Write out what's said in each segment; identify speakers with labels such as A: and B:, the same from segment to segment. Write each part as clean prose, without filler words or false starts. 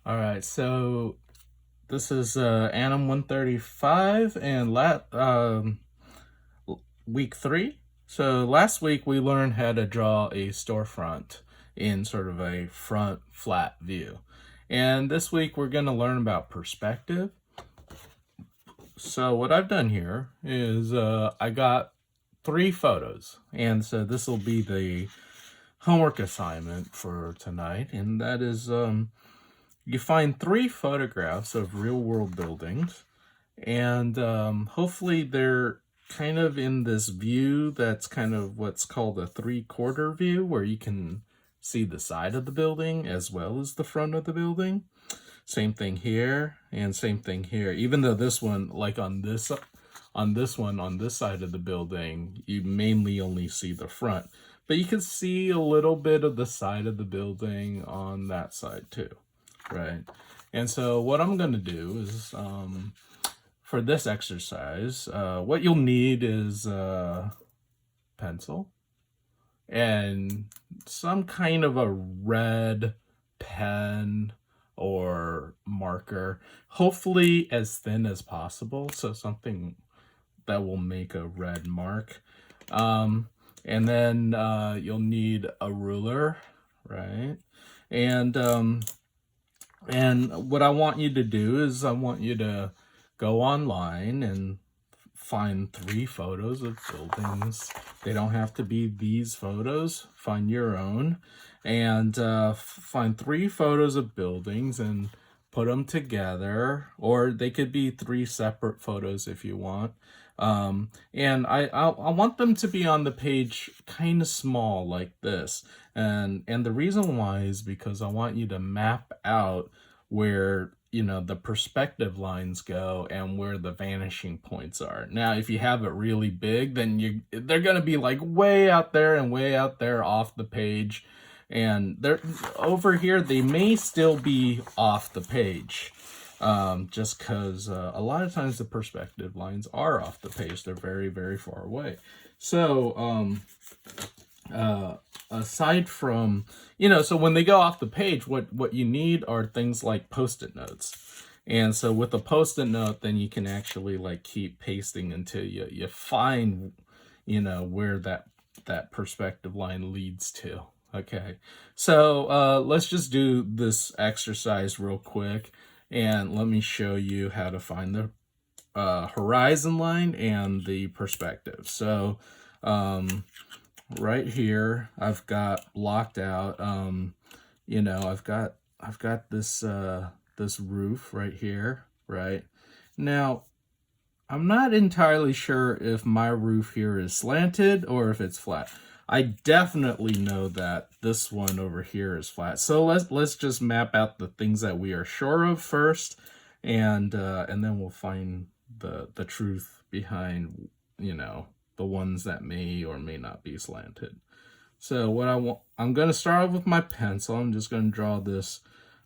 A: All right, so this is Anim135 and week 3. So last week we learned how to draw a storefront in sort of a front flat view. And this week we're going to learn about perspective. So what I've done here is I got 3 photos. And so this will be the homework assignment for tonight. And that is you find 3 photographs of real world buildings, and hopefully they're kind of in this view that's kind of what's called a 3/4 view, where you can see the side of the building as well as the front of the building. Same thing here and same thing here, even though this one, like on this side of the building, you mainly only see the front, but you can see a little bit of the side of the building on that side too. Right. And so what I'm going to do is, for this exercise, what you'll need is a pencil and some kind of a red pen or marker, hopefully as thin as possible, so something that will make a red mark. And then you'll need a ruler, right? And what I want you to do is I want you to go online and find 3 photos of buildings. They don't have to be these photos. Find your own and find 3 photos of buildings and put them together, or they could be 3 separate photos if you want. And I want them to be on the page kind of small like this. And the reason why is because I want you to map out where, the perspective lines go and where the vanishing points are. Now, if you have it really big, then they're going to be like way out there and way out there off the page. And they're over here, they may still be off the page. Just because a lot of times the perspective lines are off the page. They're very, very far away. So aside from, so when they go off the page, what you need are things like Post-it notes. And so with a Post-it note, then you can actually like keep pasting until you find, where that perspective line leads to. Okay, so let's just do this exercise real quick. And let me show you how to find the horizon line and the perspective. So right here, I've got blocked out. I've got this this roof right here. Right now, I'm not entirely sure if my roof here is slanted or if it's flat. I definitely know that this one over here is flat. So let's just map out the things that we are sure of first, and then we'll find the truth behind, the ones that may or may not be slanted. So what I'm going to start off with my pencil. I'm just going to draw this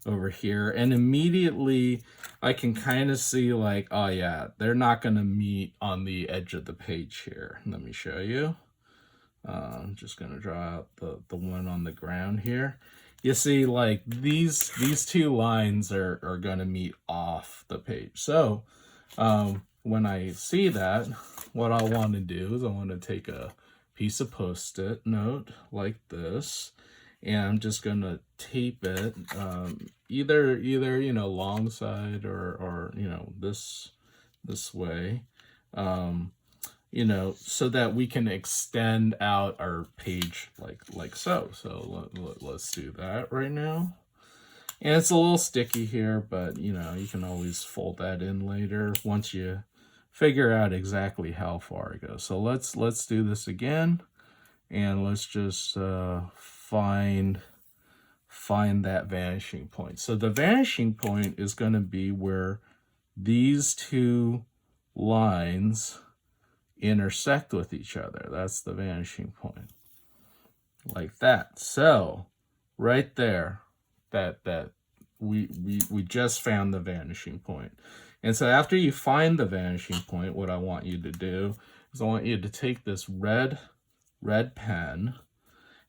A: over here, and immediately I can kind of see like, oh yeah, they're not going to meet on the edge of the page here. Let me show you. I'm just going to draw out the one on the ground here. You see, like these 2 lines are going to meet off the page. So when I see that, what I want to do is I want to take a piece of Post-it note like this, and I'm just going to tape it either long side or this way. So that we can extend out our page like so. So let's do that right now. And it's a little sticky here, but you can always fold that in later once you figure out exactly how far it goes. So let's do this again, and let's just find that vanishing point. So the vanishing point is going to be where these 2 lines intersect with each other. That's the vanishing point, like that. So right there, that we just found the vanishing point. And so after you find the vanishing point, what I want you to do is I want you to take this red pen,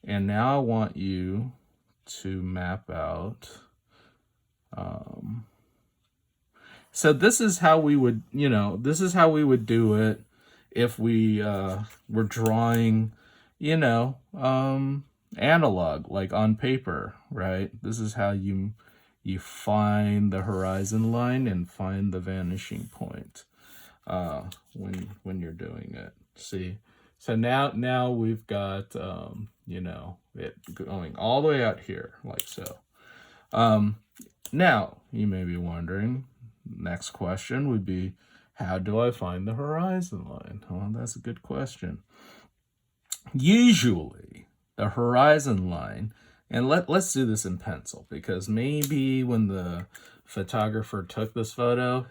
A: and now I want you to map out So this is how we would, this is how we would do it if we were drawing, analog, like on paper, right? This is how you find the horizon line and find the vanishing point when you're doing it. See, so now we've got it going all the way out here like so. Now you may be wondering, next question would be, how do I find the horizon line? Well, that's a good question. Usually the horizon line, and let's do this in pencil, because maybe when the photographer took this photo,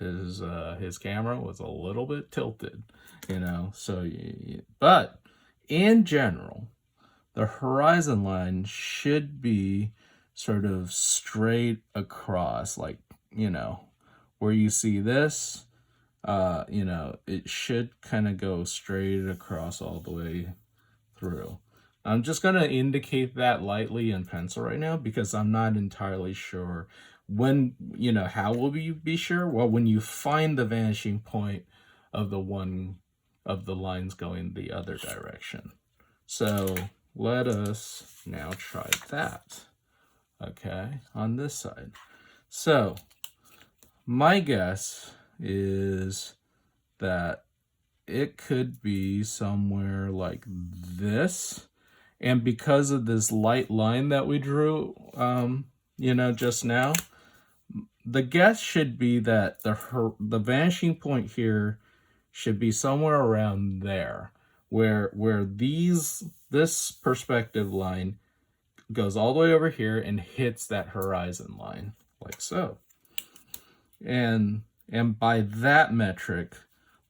A: his camera was a little bit tilted, so but in general, the horizon line should be sort of straight across, like, where you see this, it should kind of go straight across all the way through. I'm just going to indicate that lightly in pencil right now because I'm not entirely sure when, how will you be sure? Well, when you find the vanishing point of the one of the lines going the other direction. So let us now try that, okay, on this side. So my guess is that it could be somewhere like this. And because of this light line that we drew, just now, the guess should be that the vanishing point here should be somewhere around there, where this perspective line goes all the way over here and hits that horizon line, like so. And by that metric,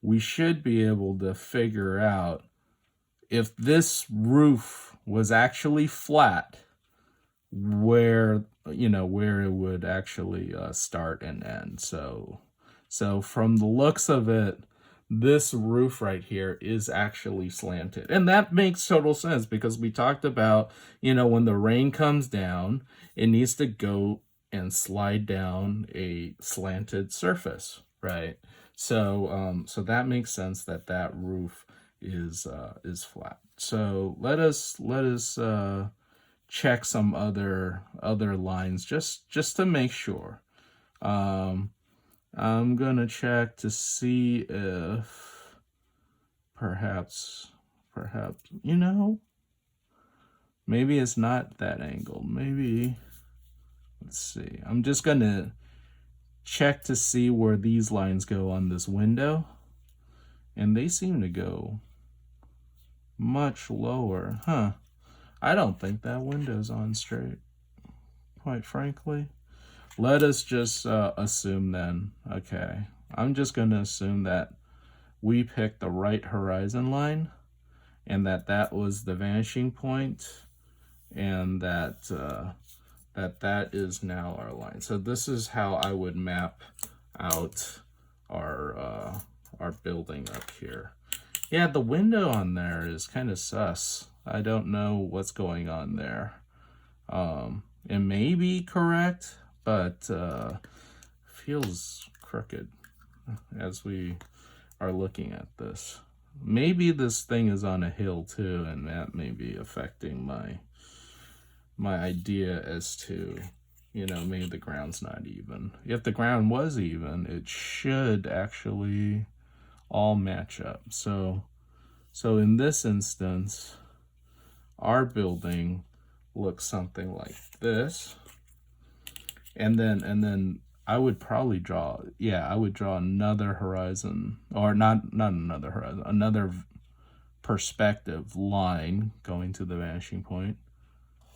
A: we should be able to figure out if this roof was actually flat, where it would actually start and end. So from the looks of it, this roof right here is actually slanted, and that makes total sense because we talked about, when the rain comes down, it needs to go and slide down a slanted surface, right? So that makes sense that roof is flat. So let us check some other lines just to make sure. I'm gonna check to see if perhaps maybe it's not that angle. Maybe, let's see. I'm just gonna check to see where these lines go on this window, and they seem to go much lower. I don't think that window's on straight, quite frankly. Let us just assume then, okay, I'm just going to assume that we picked the right horizon line and that was the vanishing point, and that that is now our line. So this is how I would map out our building up here. Yeah, the window on there is kind of sus. I don't know what's going on there. It may be correct, but feels crooked as we are looking at this. Maybe this thing is on a hill too, and that may be affecting my idea as to, maybe the ground's not even. If the ground was even, it should actually all match up. So in this instance, our building looks something like this. And then I would probably draw, I would draw another horizon, or not another horizon, another perspective line going to the vanishing point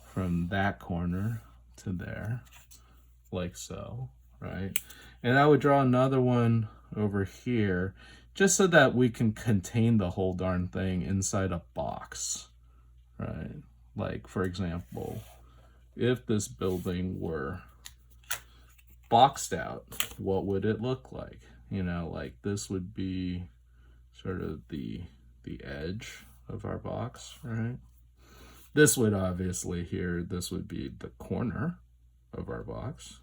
A: from that corner to there, like so, right? And I would draw another one over here, just so that we can contain the whole darn thing inside a box, right? Like, for example, if this building were boxed out, what would it look like? Like this would be sort of the edge of our box, right? This would obviously this would be the corner of our box,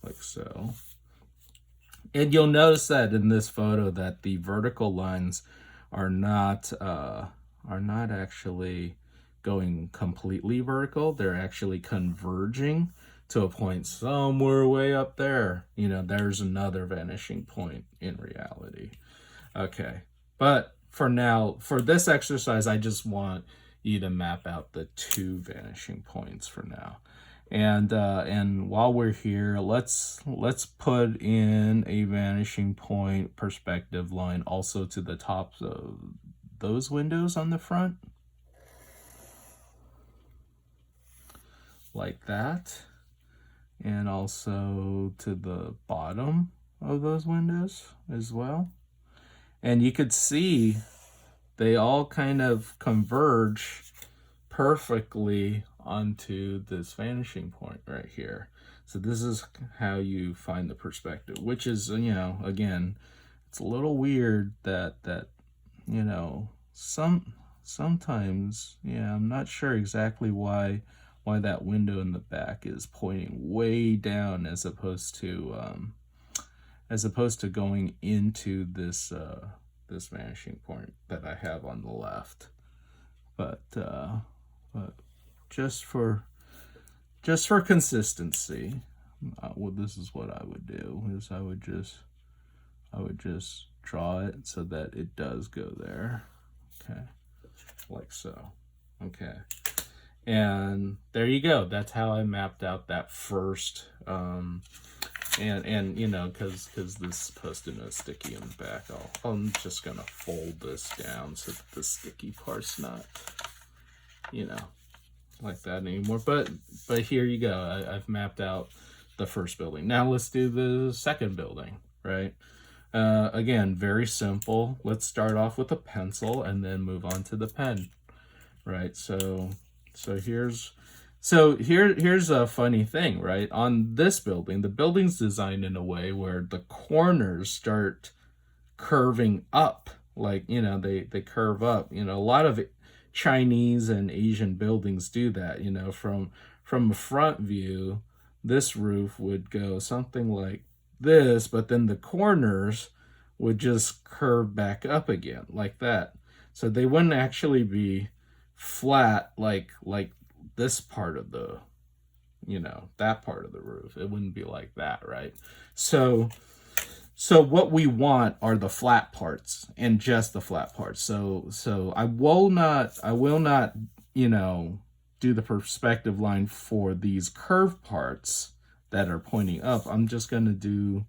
A: like so. And you'll notice that in this photo that the vertical lines are not actually going completely vertical. They're actually converging to a point somewhere way up there. You know, there's another vanishing point in reality. Okay, but for now, for this exercise, I just want you to map out the 2 vanishing points for now. And while we're here, let's put in a vanishing point perspective line also to the tops of those windows on the front, like that, and also to the bottom of those windows as well. And you could see they all kind of converge perfectly onto this vanishing point right here. So this is how you find the perspective, which is, you know, again, it's a little weird that you know, sometimes, yeah, I'm not sure exactly why that window in the back is pointing way down as opposed to going into this this vanishing point that I have on the left. But just for consistency, well, this is what I would do: is I would just draw it so that it does go there. Okay, like so. Okay, and there you go. That's how I mapped out that first. And you know, because this Post-it note sticky in the back, I'm just gonna fold this down so that the sticky part's not, you know, like that anymore. But here you go. I've mapped out the first building. Now let's do the second building, right? Again, very simple. Let's start off with a pencil and then move on to the pen, right? So here's a funny thing, right? On this building, the building's designed in a way where the corners start curving up, like, you know, they curve up. You know, a lot of Chinese and Asian buildings do that. You know, from a front view, this roof would go something like this, but then the corners would just curve back up again like that. So they wouldn't actually be flat like this part of the, you know, that part of the roof. It wouldn't be like that, right? So what we want are the flat parts, and just the flat parts. So I will not, you know, do the perspective line for these curved parts that are pointing up. I'm just going to do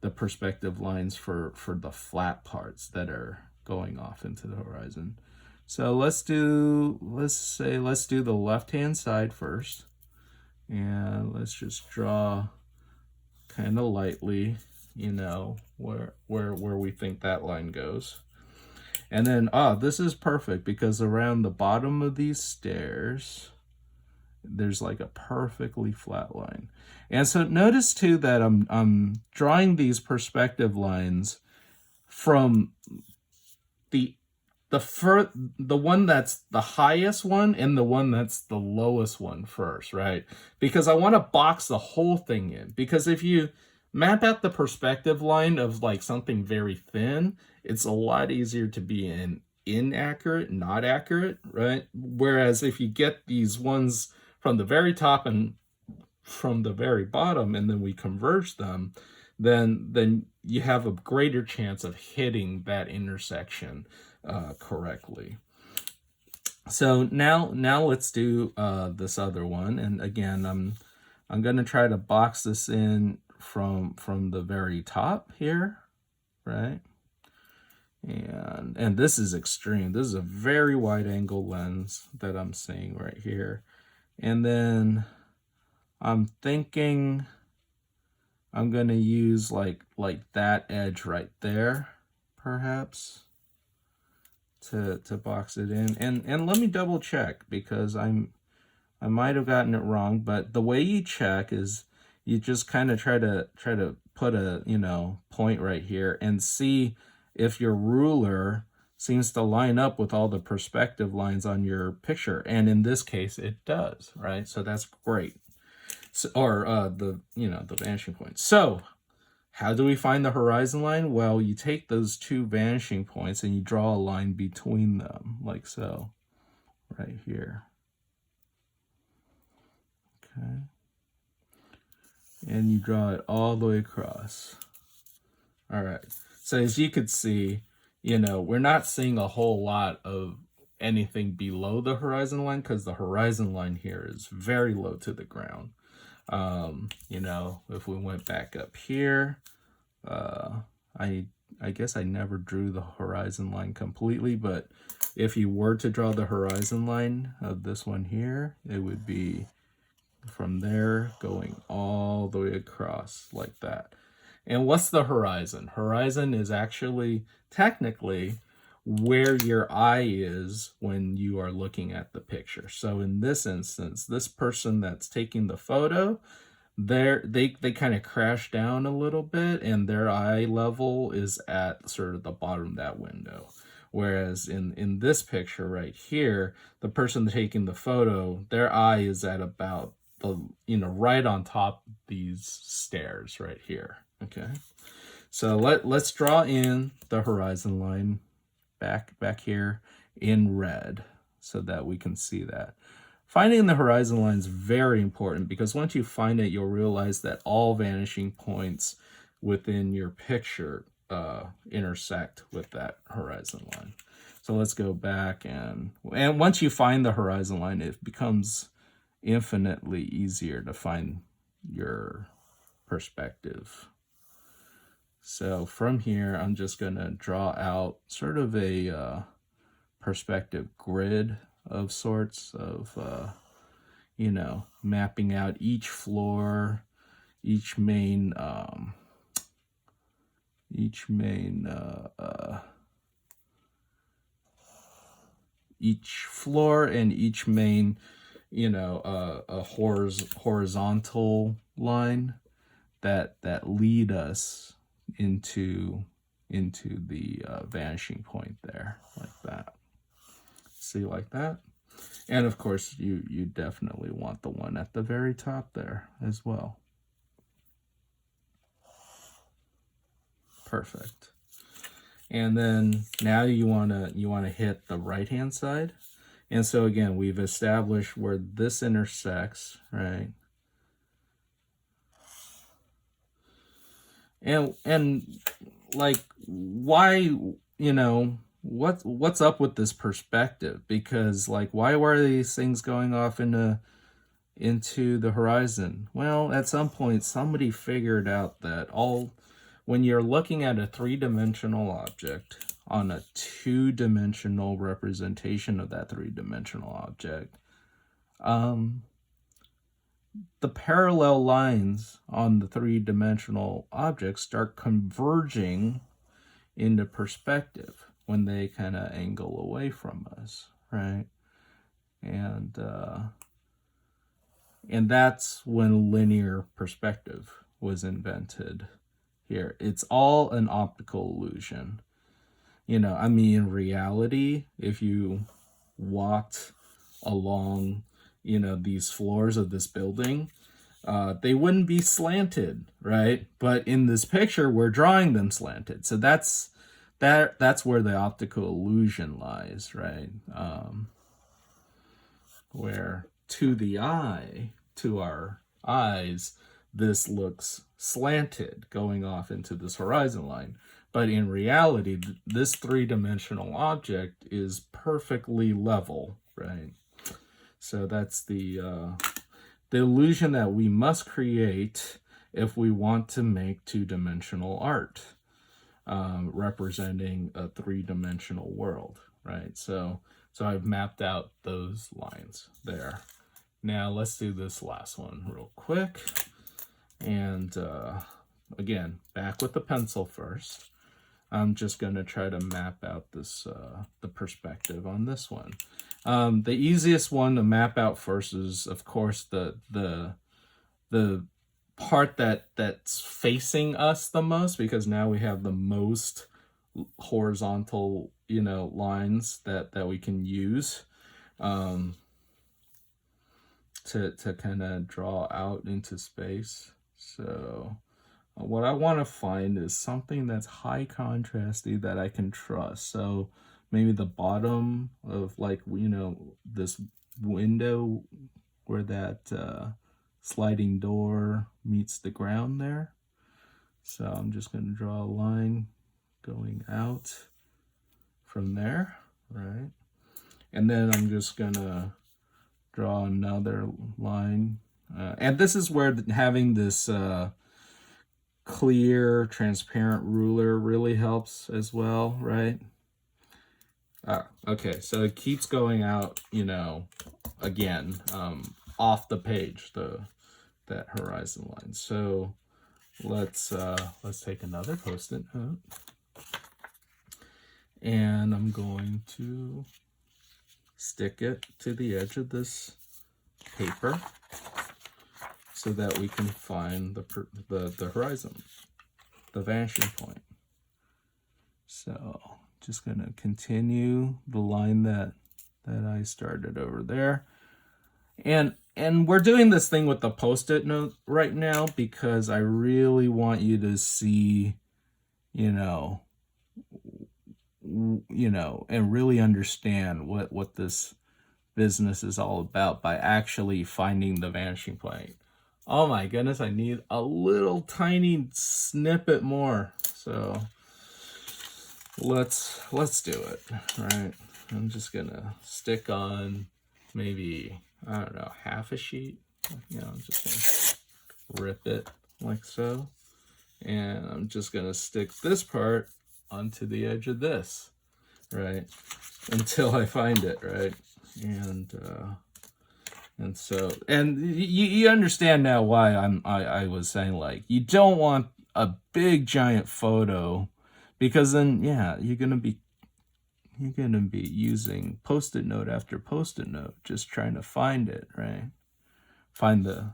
A: the perspective lines for the flat parts that are going off into the horizon. So let's do the left-hand side first. And let's just draw kind of lightly, you know, where we think that line goes. And then, this is perfect because around the bottom of these stairs, there's like a perfectly flat line. And so notice too that I'm drawing these perspective lines from the one that's the highest one and the one that's the lowest one first, right? Because I want to box the whole thing in. Because if you map out the perspective line of like something very thin, it's a lot easier to be inaccurate, not accurate, right? Whereas if you get these ones from the very top and from the very bottom, and then we converge them, then you have a greater chance of hitting that intersection correctly. So now let's do this other one. And again, I'm going to try to box this in from the very top here, right? And this is extreme. This is a very wide angle lens that I'm seeing right here. And then I'm thinking I'm going to use like that edge right there, perhaps, to box it in. And let me double check, because I might have gotten it wrong, but the way you check is you just kind of try to put a, you know, point right here and see if your ruler seems to line up with all the perspective lines on your picture. And in this case, it does, right? So that's great. So, or the the vanishing point. So how do we find the horizon line? Well, you take those two vanishing points and you draw a line between them, like so, right here. Okay. And you draw it all the way across. All right. So as you could see, we're not seeing a whole lot of anything below the horizon line because the horizon line here is very low to the ground. If we went back up here, I guess I never drew the horizon line completely, but if you were to draw the horizon line of this one here, it would be from there going all the way across like that. And what's the horizon? Horizon is actually technically where your eye is when you are looking at the picture. So in this instance, this person that's taking the photo, they kind of crash down a little bit and their eye level is at sort of the bottom of that window. Whereas in this picture right here, the person taking the photo, their eye is at about the, right on top of these stairs right here. Okay. So let's draw in the horizon line back here in red so that we can see that. Finding the horizon line is very important because once you find it, you'll realize that all vanishing points within your picture intersect with that horizon line. So let's go back and once you find the horizon line, it becomes infinitely easier to find your perspective. So from here, I'm just going to draw out sort of a perspective grid of sorts of, mapping out each floor, each main each floor and each main, a horizontal line that lead us into the vanishing point there, like that. See, like that. And of course, you definitely want the one at the very top there as well. Perfect. And then now you wanna hit the right hand side. And so again, we've established where this intersects, right? And like, why, what's up with this perspective? Because like, why were these things going off into the horizon? Well, at some point somebody figured out that when you're looking at a three-dimensional object on a two-dimensional representation of that three-dimensional object, the parallel lines on the three-dimensional objects start converging into perspective when they kind of angle away from us, right? And that's when linear perspective was invented here. It's all an optical illusion. In reality, if you walked along these floors of this building, they wouldn't be slanted, right? But in this picture, we're drawing them slanted. So that's where the optical illusion lies, right? Where to our eyes, this looks slanted going off into this horizon line. But in reality, this three-dimensional object is perfectly level, right? So that's the illusion that we must create if we want to make two-dimensional art, representing a three-dimensional world, right? So I've mapped out those lines there. Now let's do this last one real quick. And again, back with the pencil first. I'm just going to try to map out this the perspective on this one. The easiest one to map out first is, of course, the part that's facing us the most, because now we have the most horizontal, lines that we can use. to kind of draw out into space. So what I want to find is something that's high contrasty that I can trust. So maybe the bottom of, like, you know, this window where that sliding door meets the ground there. So I'm just going to draw a line going out from there, right? And then I'm just going to draw another line. And this is where having this clear, transparent ruler really helps as well, right? Okay, so it keeps going out, you know, again, off the page, that horizon line. So let's take another Post-it note, and I'm going to stick it to the edge of this paper so that we can find the horizon, the vanishing point. So just gonna continue the line that I started over there. And we're doing this thing with the Post-it note right now because I really want you to see, you know, and really understand what this business is all about by actually finding the vanishing point. Oh my goodness, I need a little tiny snippet more. So let's do it, right? I'm just gonna stick on maybe, I don't know, half a sheet. You know, I'm just gonna rip it like so. And I'm just gonna stick this part onto the edge of this, right? Until I find it, right? And so, and you understand now why I was saying, like, you don't want a big giant photo, because then, yeah, you're gonna be using Post-it note after Post-it note, just trying to find it, right? Find the,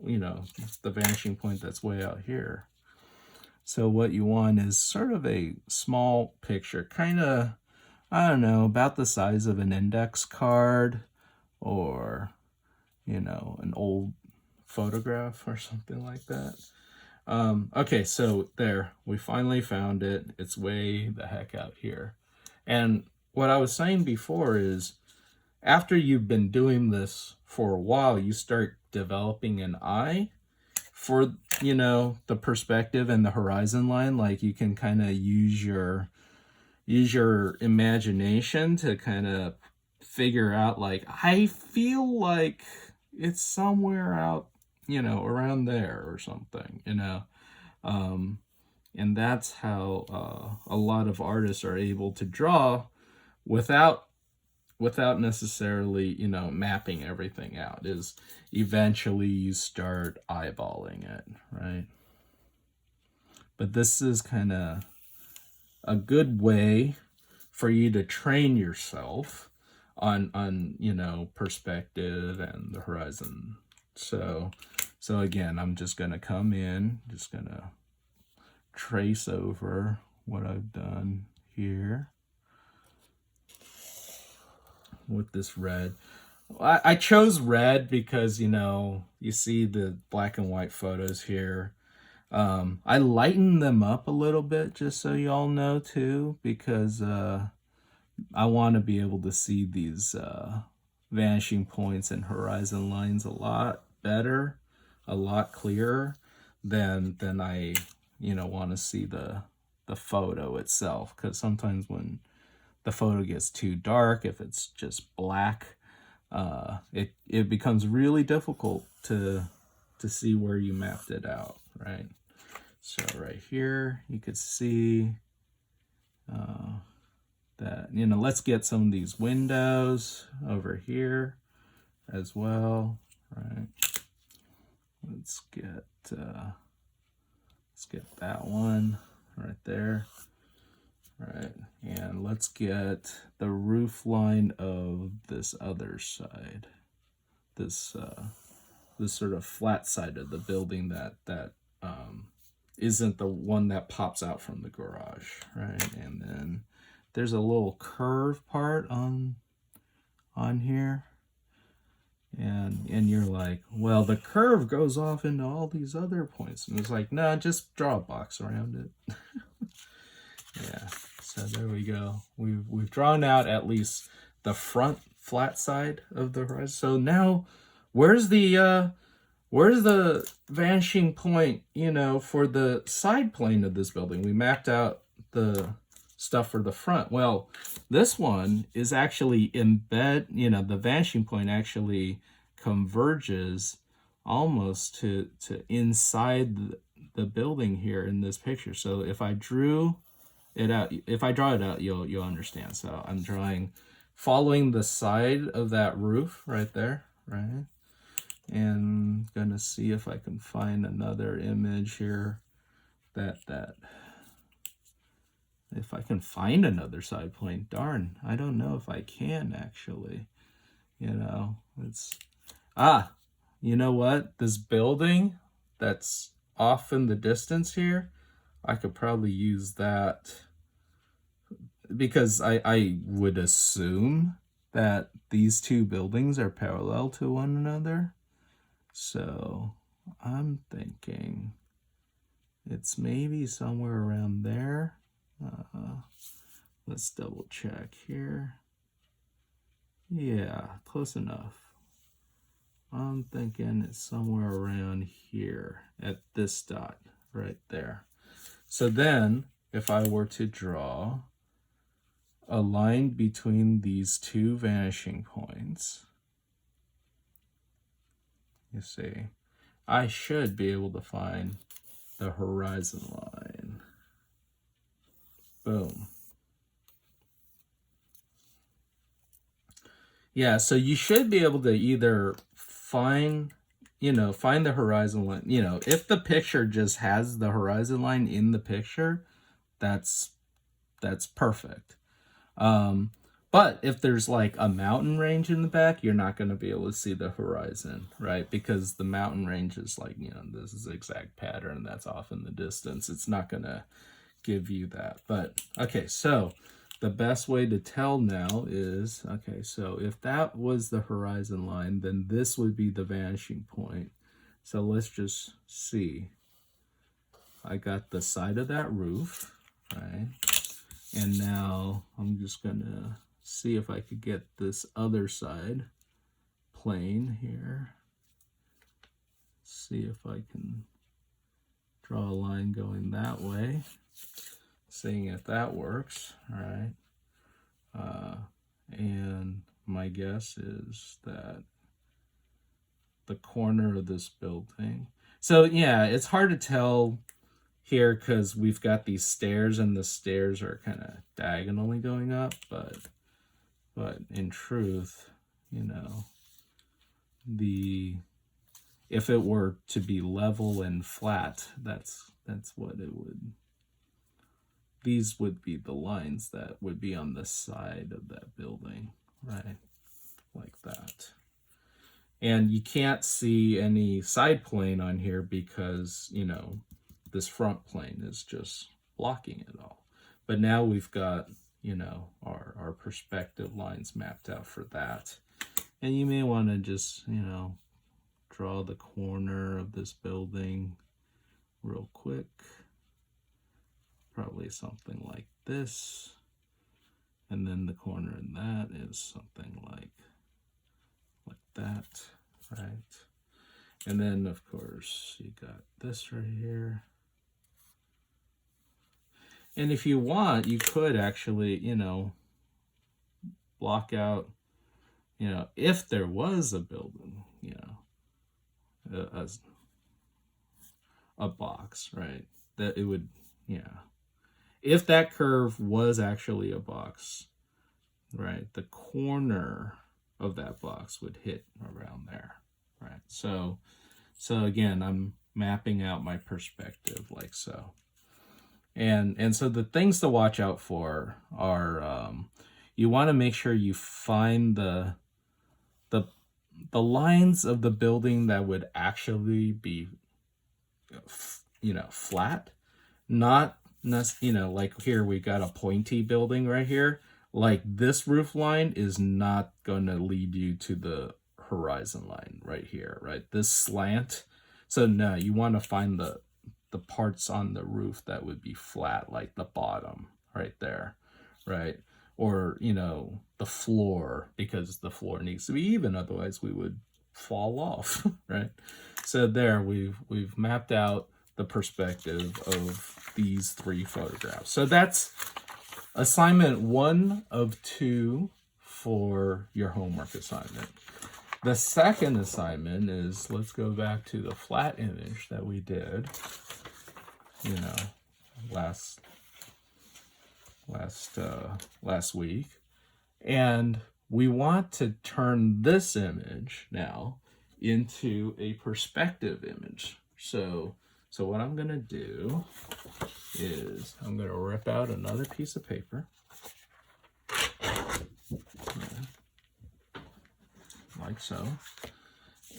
A: you know, the vanishing point that's way out here. So what you want is sort of a small picture, kind of, I don't know, about the size of an index card, or, you know, an old photograph or something like that. Okay, so there, we finally found it. It's way the heck out here. And what I was saying before is, after you've been doing this for a while, you start developing an eye for, you know, the perspective and the horizon line. Like, you can kind of use your imagination to kind of figure out, like, I feel like it's somewhere out, you know, around there or something, you know. And that's how a lot of artists are able to draw without necessarily, you know, mapping everything out. Is eventually you start eyeballing it, right? But this is kind of a good way for you to train yourself on you know, perspective and the horizon. So again, I'm just gonna come in, just gonna trace over what I've done here with this red. I chose red because, you know, you see the black and white photos here. I lightened them up a little bit, just so y'all know too, because I want to be able to see these vanishing points and horizon lines a lot better, a lot clearer than I, you know, want to see the photo itself. Because sometimes when the photo gets too dark, if it's just black, it becomes really difficult to see where you mapped it out, right? So right here, you could see that, you know, let's get some of these windows over here as well, right? Let's get that one right there, right? And let's get the roof line of this other side, this sort of flat side of the building that isn't the one that pops out from the garage, right? And then there's a little curve part on here, And you're like, well, the curve goes off into all these other points. And it's like, no, just draw a box around it. Yeah, so there we go. We've drawn out at least the front flat side of the horizon. So now, where's the vanishing point, for the side plane of this building? We mapped out the stuff for the front. Well, this one is actually the vanishing point actually converges almost to inside the building here in this picture. So if I draw it out, you'll understand. So I'm following the side of that roof right there, right? And gonna see if I can find another image here that if I can find another side plane. Darn, I don't know if I can actually. It's you know what? This building that's off in the distance here, I could probably use that, because I would assume that these two buildings are parallel to one another. So I'm thinking it's maybe somewhere around there. Let's double check here. Yeah, close enough. I'm thinking it's somewhere around here at this dot right there. So then if I were to draw a line between these two vanishing points, you see, I should be able to find the horizon line. Boom. Yeah, so you should be able to either find the horizon line. If the picture just has the horizon line in the picture, that's perfect. But if there's like a mountain range in the back, you're not going to be able to see the horizon, right? Because the mountain range is like, this zigzag pattern that's off in the distance. It's not going to give you that. But okay, so the best way to tell now is, okay, so if that was the horizon line, then this would be the vanishing point. So let's just see. I got the side of that roof, right? And now I'm just gonna see if I could get this other side plane here. See if I can draw a line going that way. Seeing if that works, all right. And my guess is that the corner of this building. So yeah, it's hard to tell here because we've got these stairs and the stairs are kind of diagonally going up, but in truth, if it were to be level and flat, that's what it would. These would be the lines that would be on the side of that building, right? Like that. And you can't see any side plane on here because, this front plane is just blocking it all. But now we've got, our perspective lines mapped out for that. And you may want to just, draw the corner of this building real quick. Probably something like this. And then the corner in that is something like that, right? And then, of course, you got this right here. And if you want, you could actually, block out, if there was a building, a box, right? That it would, if that curve was actually a box, right, the corner of that box would hit around there, right? So again, I'm mapping out my perspective like so. And so the things to watch out for are, you want to make sure you find the lines of the building that would actually be, flat, not, like here we got a pointy building right here. Like this roof line is not going to lead you to the horizon line right here, right? This slant. So no, you want to find the parts on the roof that would be flat, like the bottom right there, right? Or, you know, the floor, because the floor needs to be even, otherwise we would fall off, right? So there, we've mapped out the perspective of these 3 photographs. So that's assignment 1 of 2 for your homework assignment. The second assignment is, let's go back to the flat image that we did, you know, last week. And we want to turn this image now into a perspective image. So what I'm going to do is I'm going to rip out another piece of paper. Like so.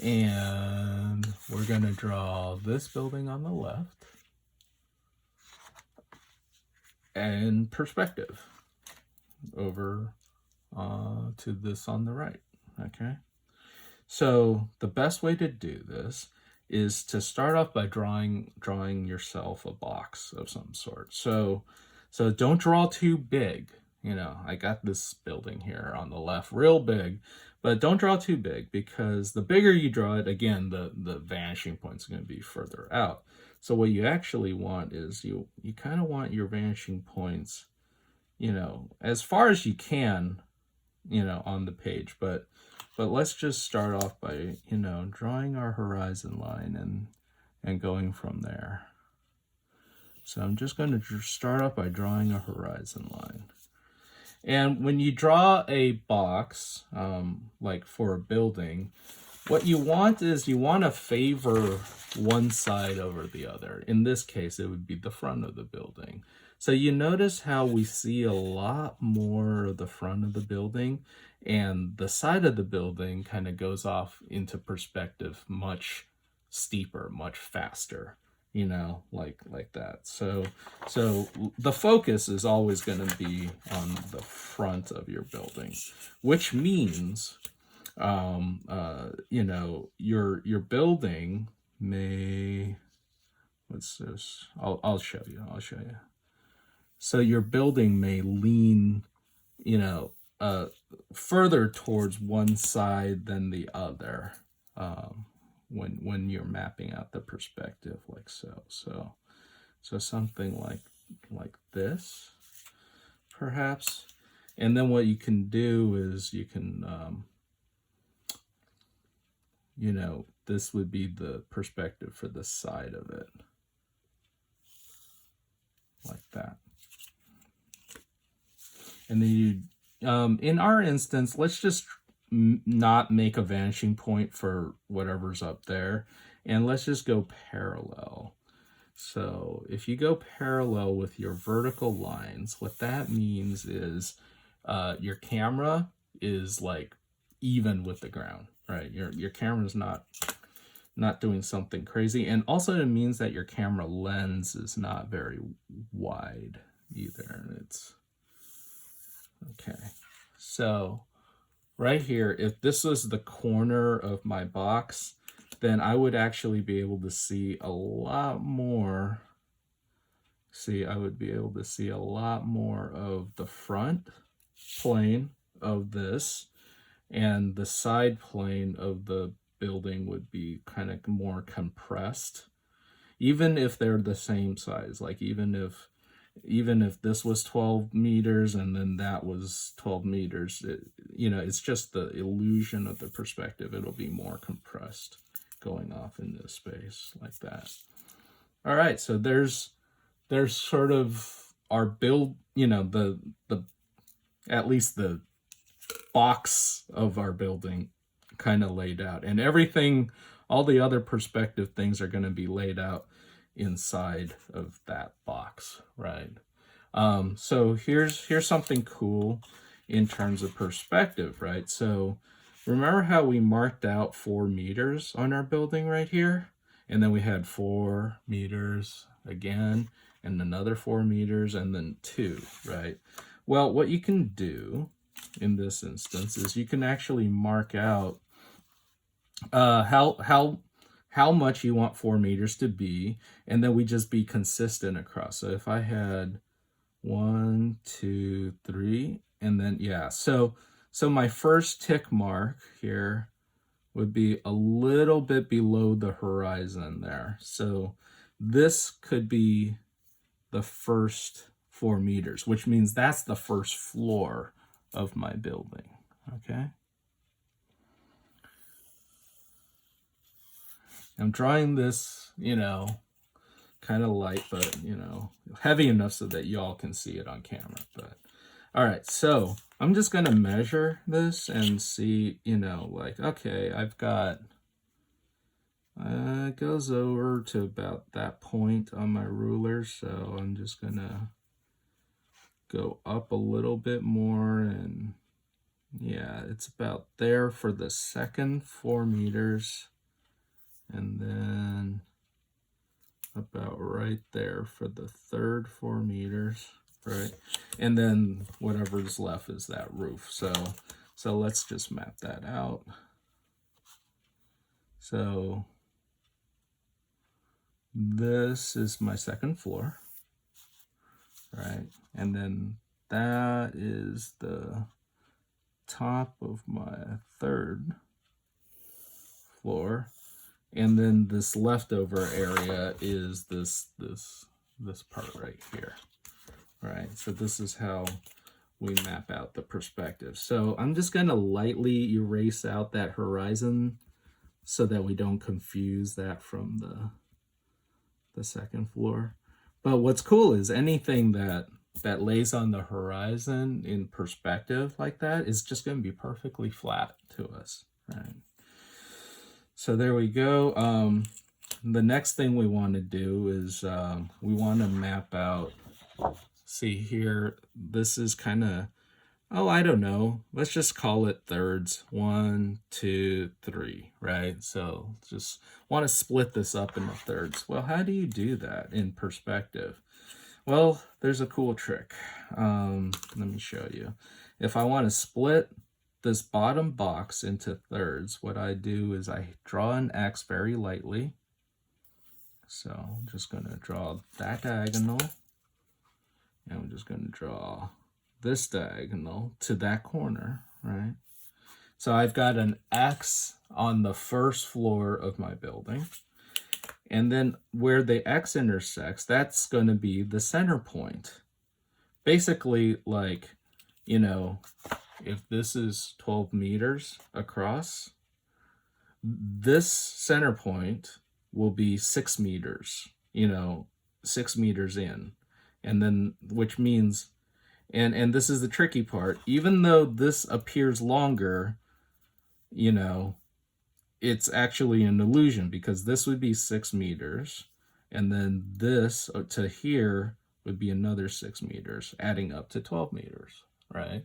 A: And we're going to draw this building on the left and perspective over to this on the right. Okay. So the best way to do this is to start off by drawing yourself a box of some sort. So don't draw too big. You know, I got this building here on the left real big, but don't draw too big, because the bigger you draw it, again, the vanishing point is going to be further out. So what you actually want is you kind of want your vanishing points, you know, as far as you can, you know, on the page. But let's just start off by, you know, drawing our horizon line and going from there. So I'm just going to start off by drawing a horizon line. And when you draw a box, like for a building, what you want is you want to favor one side over the other. In this case, it would be the front of the building. So you notice how we see a lot more of the front of the building, and the side of the building kind of goes off into perspective much steeper, much faster, you know, like that. So the focus is always going to be on the front of your building, which means you know, your building may, what's this? I'll show you. So your building may lean, you know, further towards one side than the other, when you're mapping out the perspective, like so. So something like this, perhaps. And then what you can do is you can, you know, this would be the perspective for the side of it, like that. And then you, in our instance, let's just not make a vanishing point for whatever's up there, and let's just go parallel. So if you go parallel with your vertical lines, what that means is your camera is like even with the ground, right? Your camera's not doing something crazy. And also it means that your camera lens is not very wide either. It's okay. So right here, if this was the corner of my box, then I would actually be able to see a lot more. I would be able to see a lot more of the front plane of this, and the side plane of the building would be kind of more compressed, even if they're the same size. Like even if this was 12 meters and then that was 12 meters, you know, it's just the illusion of the perspective. It'll be more compressed going off into space like that. All right, so there's sort of our build, you know, the at least the box of our building kind of laid out, and everything, all the other perspective things are going to be laid out inside of that box, right? So here's something cool in terms of perspective, right? So remember how we marked out 4 meters on our building right here, and then we had 4 meters again, and another 4 meters, and then 2, right? Well, what you can do in this instance is you can actually mark out how much you want 4 meters to be, and then we just be consistent across. So if I had 1, 2, 3, and then yeah, so my first tick mark here would be a little bit below the horizon there. So this could be the first 4 meters, which means that's the first floor of my building. Okay. I'm drawing this, kind of light, but, heavy enough so that y'all can see it on camera. But all right, so I'm just going to measure this and see, like, okay, I've got, it goes over to about that point on my ruler. So I'm just going to go up a little bit more, and yeah, it's about there for the second 4 meters, and then about right there for the third 4 meters, right? And then whatever's left is that roof. So let's just map that out. So this is my second floor, right? And then that is the top of my third floor, and then this leftover area is this part right here, right? So this is how we map out the perspective. So I'm just going to lightly erase out that horizon so that we don't confuse that from the second floor. But what's cool is anything that lays on the horizon in perspective like that is just going to be perfectly flat to us, right? So there we go. The next thing we want to do is we want to map out, see here, this is kind of, I don't know, let's just call it thirds. 1, 2, 3, right? So just want to split this up into thirds. Well, how do you do that in perspective? Well, there's a cool trick. Let me show you. If I want to split this bottom box into thirds, what I do is I draw an X very lightly. So I'm just going to draw that diagonal, and I'm just going to draw this diagonal to that corner, right? So I've got an X on the first floor of my building, and then where the X intersects, that's going to be the center point. Basically, like, if this is 12 meters across, this center point will be 6 meters, 6 meters in. And then, which means, and this is the tricky part, even though this appears longer, it's actually an illusion, because this would be 6 meters, and then this to here would be another 6 meters, adding up to 12 meters, right?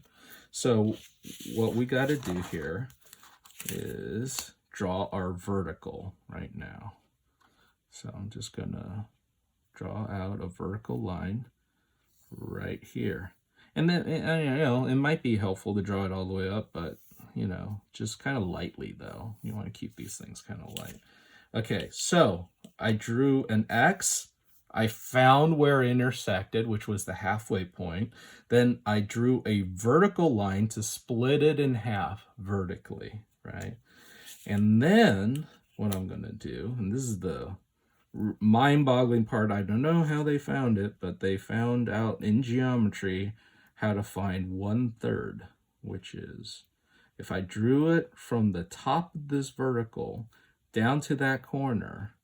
A: So what we got to do here is draw our vertical right now. So I'm just going to draw out a vertical line right here. And then, it might be helpful to draw it all the way up, but, just kind of lightly, though. You want to keep these things kind of light. Okay, so I drew an X. I found where it intersected, which was the halfway point. Then I drew a vertical line to split it in half vertically, right? And then what I'm going to do, and this is the mind-boggling part, I don't know how they found it, but they found out in geometry how to find 1/3, which is, if I drew it from the top of this vertical down to that corner,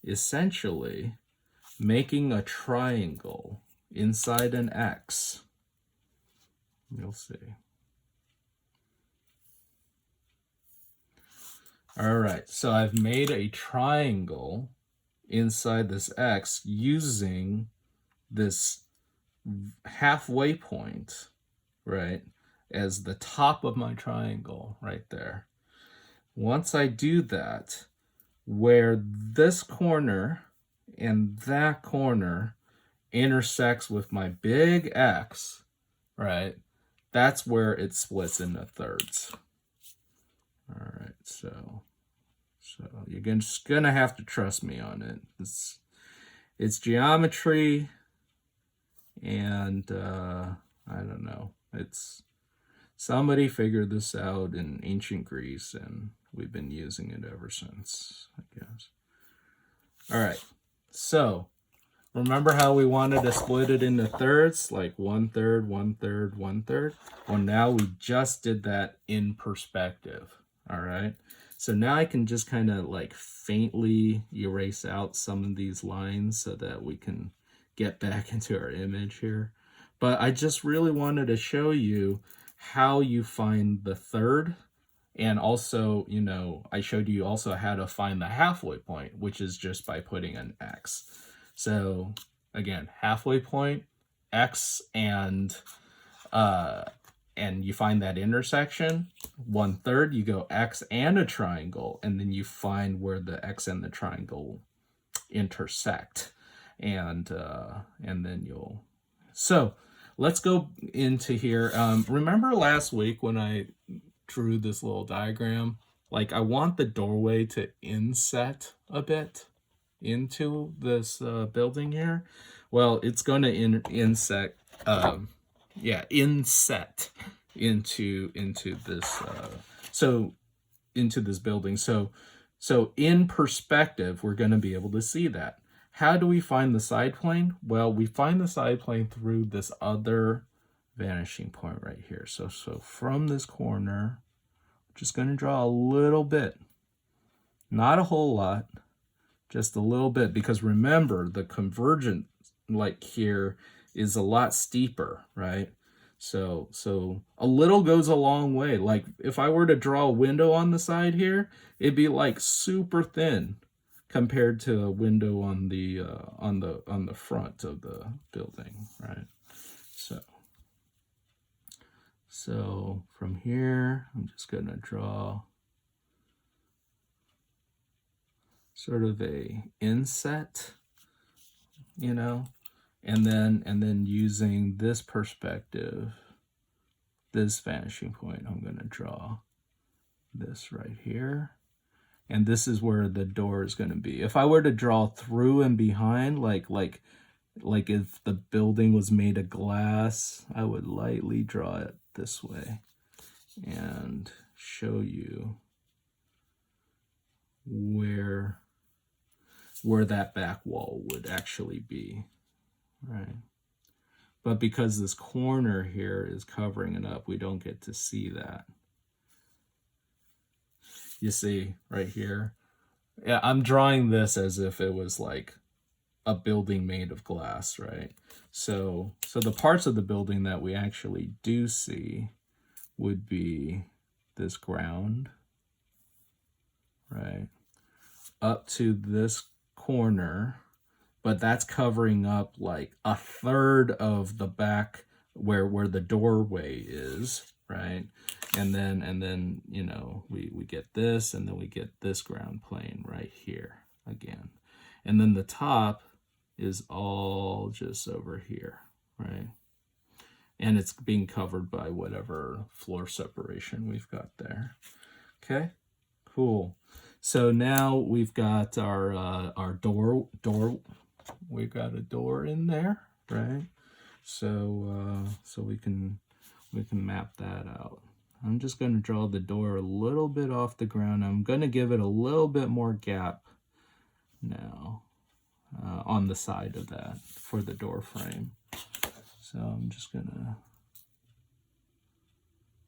A: essentially making a triangle inside an X. You'll see. All right, so I've made a triangle inside this X using this halfway point, right, as the top of my triangle right there. Once I do that, where this corner and that corner intersects with my big X, right, that's where it splits into thirds. All right, so So you're just gonna have to trust me on it. It's geometry, and I don't know. It's somebody figured this out in ancient Greece, and we've been using it ever since, I guess. All right, so remember how we wanted to split it into thirds, like 1/3, 1/3, 1/3? Well, now we just did that in perspective, all right? So now I can just kind of like faintly erase out some of these lines so that we can get back into our image here. But I just really wanted to show you how you find the third. And also, you know, I showed you also how to find the halfway point, which is just by putting an X. So again, halfway point, X, and you find that intersection. 1/3, you go X and a triangle, and then you find where the X and the triangle intersect, and then you'll. So let's go into here. Remember last week when I drew this little diagram? Like, I want the doorway to inset a bit into this building here. Well, it's going to inset into this into this building. So in perspective, we're going to be able to see that. How do we find the side plane? Well, we find the side plane through this other vanishing point right here. So from this corner, I'm just going to draw a little bit, not a whole lot, just a little bit, because remember, the convergence like here is a lot steeper, right? So a little goes a long way. Like if I were to draw a window on the side here, it'd be like super thin compared to a window on the front of the building, right? So from here, I'm just gonna draw sort of a inset, you know, and then using this perspective, this vanishing point, I'm gonna draw this right here. And this is where the door is going to be. If I were to draw through and behind, like if the building was made of glass, I would lightly draw it this way and show you where that back wall would actually be, right? But because this corner here is covering it up, we don't get to see that. You see right here, yeah, I'm drawing this as if it was like a building made of glass, right? So the parts of the building that we actually do see would be this ground, right, up to this corner, but that's covering up like 1/3 of the back where the doorway is, right? And then you know, we get this, and then we get this ground plane right here again. And then the top is all just over here, right? And it's being covered by whatever floor separation we've got there. Okay, cool. So now we've got our door. We've got a door in there, right? So we can map that out. I'm just going to draw the door a little bit off the ground. I'm going to give it a little bit more gap now on the side of that for the door frame. So I'm just going to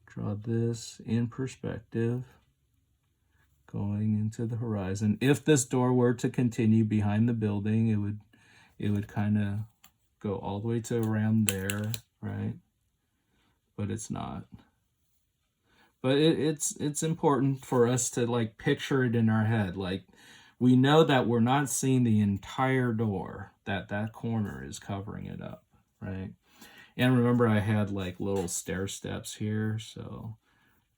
A: draw this in perspective going into the horizon. If this door were to continue behind the building, it would kind of go all the way to around there, right? But it's not. But it's important for us to like picture it in our head. Like, we know that we're not seeing the entire door, that corner is covering it up, right? And remember, I had like little stair steps here. So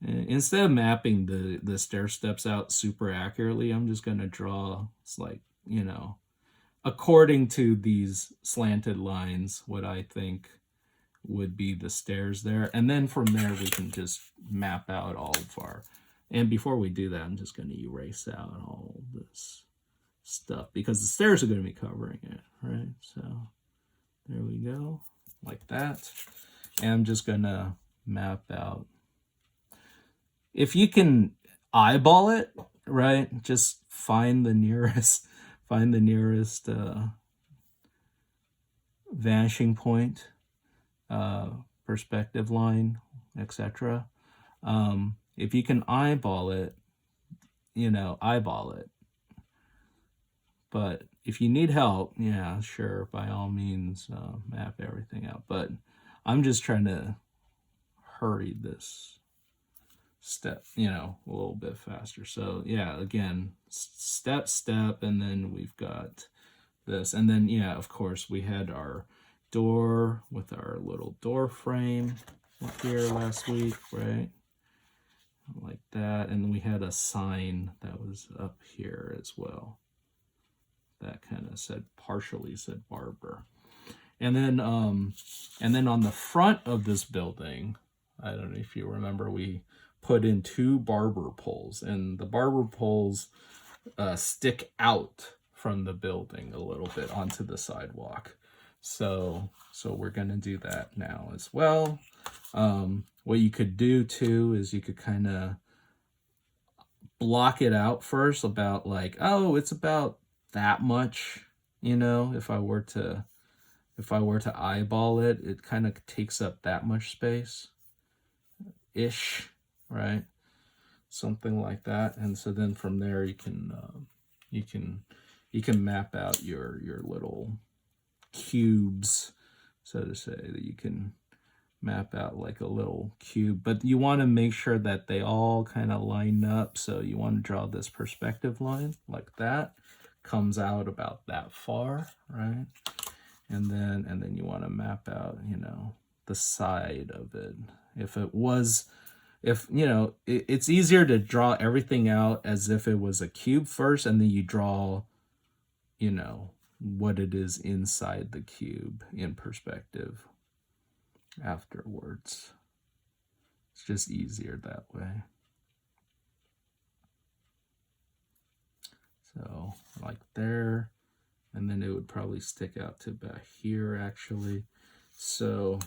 A: instead of mapping the stair steps out super accurately, I'm just going to draw, it's like, you know, according to these slanted lines, what I think would be the stairs there. And then from there, we can just map out all of And before we do that, I'm just going to erase out all this stuff because the stairs are going to be covering it, right? So there we go, like that. And I'm just going to map out. If you can eyeball it, right, just find the nearest vanishing point, perspective line, etc. If you can eyeball it, eyeball it. But if you need help, yeah, sure, by all means, map everything out. But I'm just trying to hurry this step, a little bit faster. So yeah, again, step, and then we've got this. And then, yeah, of course, we had our door with our little door frame up here last week, right? Like that. And then we had a sign that was up here as well. That kind of partially said barber. And then on the front of this building, I don't know if you remember, we put in 2 barber poles, and the barber poles stick out from the building a little bit onto the sidewalk. So we're going to do that now as well. What you could do too is you could kind of block it out first, about like, oh, it's about that much, if I were to eyeball it, it kind of takes up that much space ish, right? Something like that. And so then from there you can map out your little cubes, so to say, that you can map out like a little cube, but you want to make sure that they all kind of line up. So you want to draw this perspective line like that, comes out about that far, right? And then you want to map out, the side of it. It's easier to draw everything out as if it was a cube first, and then you draw, what it is inside the cube in perspective afterwards. It's just easier that way. So like there, and then it would probably stick out to about here actually. So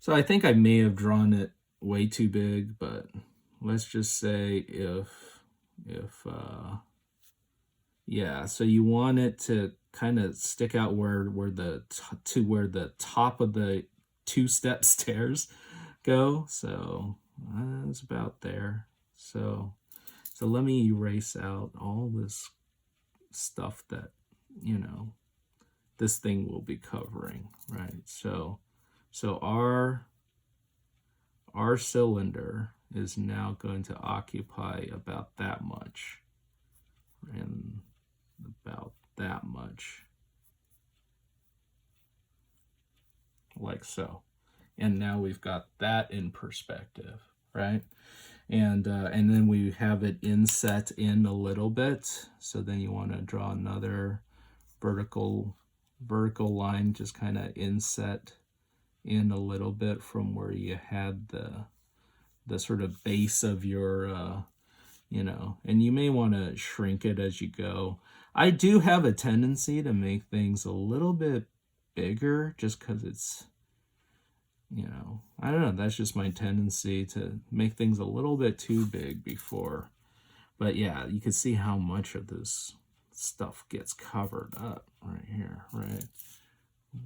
A: I think I may have drawn it way too big, but let's just say so you want it to kind of stick out where the top of the 2-step stairs go. So it's about there. So let me erase out all this stuff that this thing will be covering, right? So our cylinder is now going to occupy about that much, and about that much, like so. And now we've got that in perspective, right? And then we have it inset in a little bit. So then you want to draw another vertical line, just kind of inset in a little bit from where you had the sort of base of your and you may want to shrink it as you go. I do have a tendency to make things a little bit bigger just because it's, I don't know, that's just my tendency to make things a little bit too big before. But yeah, you can see how much of this stuff gets covered up right here, right?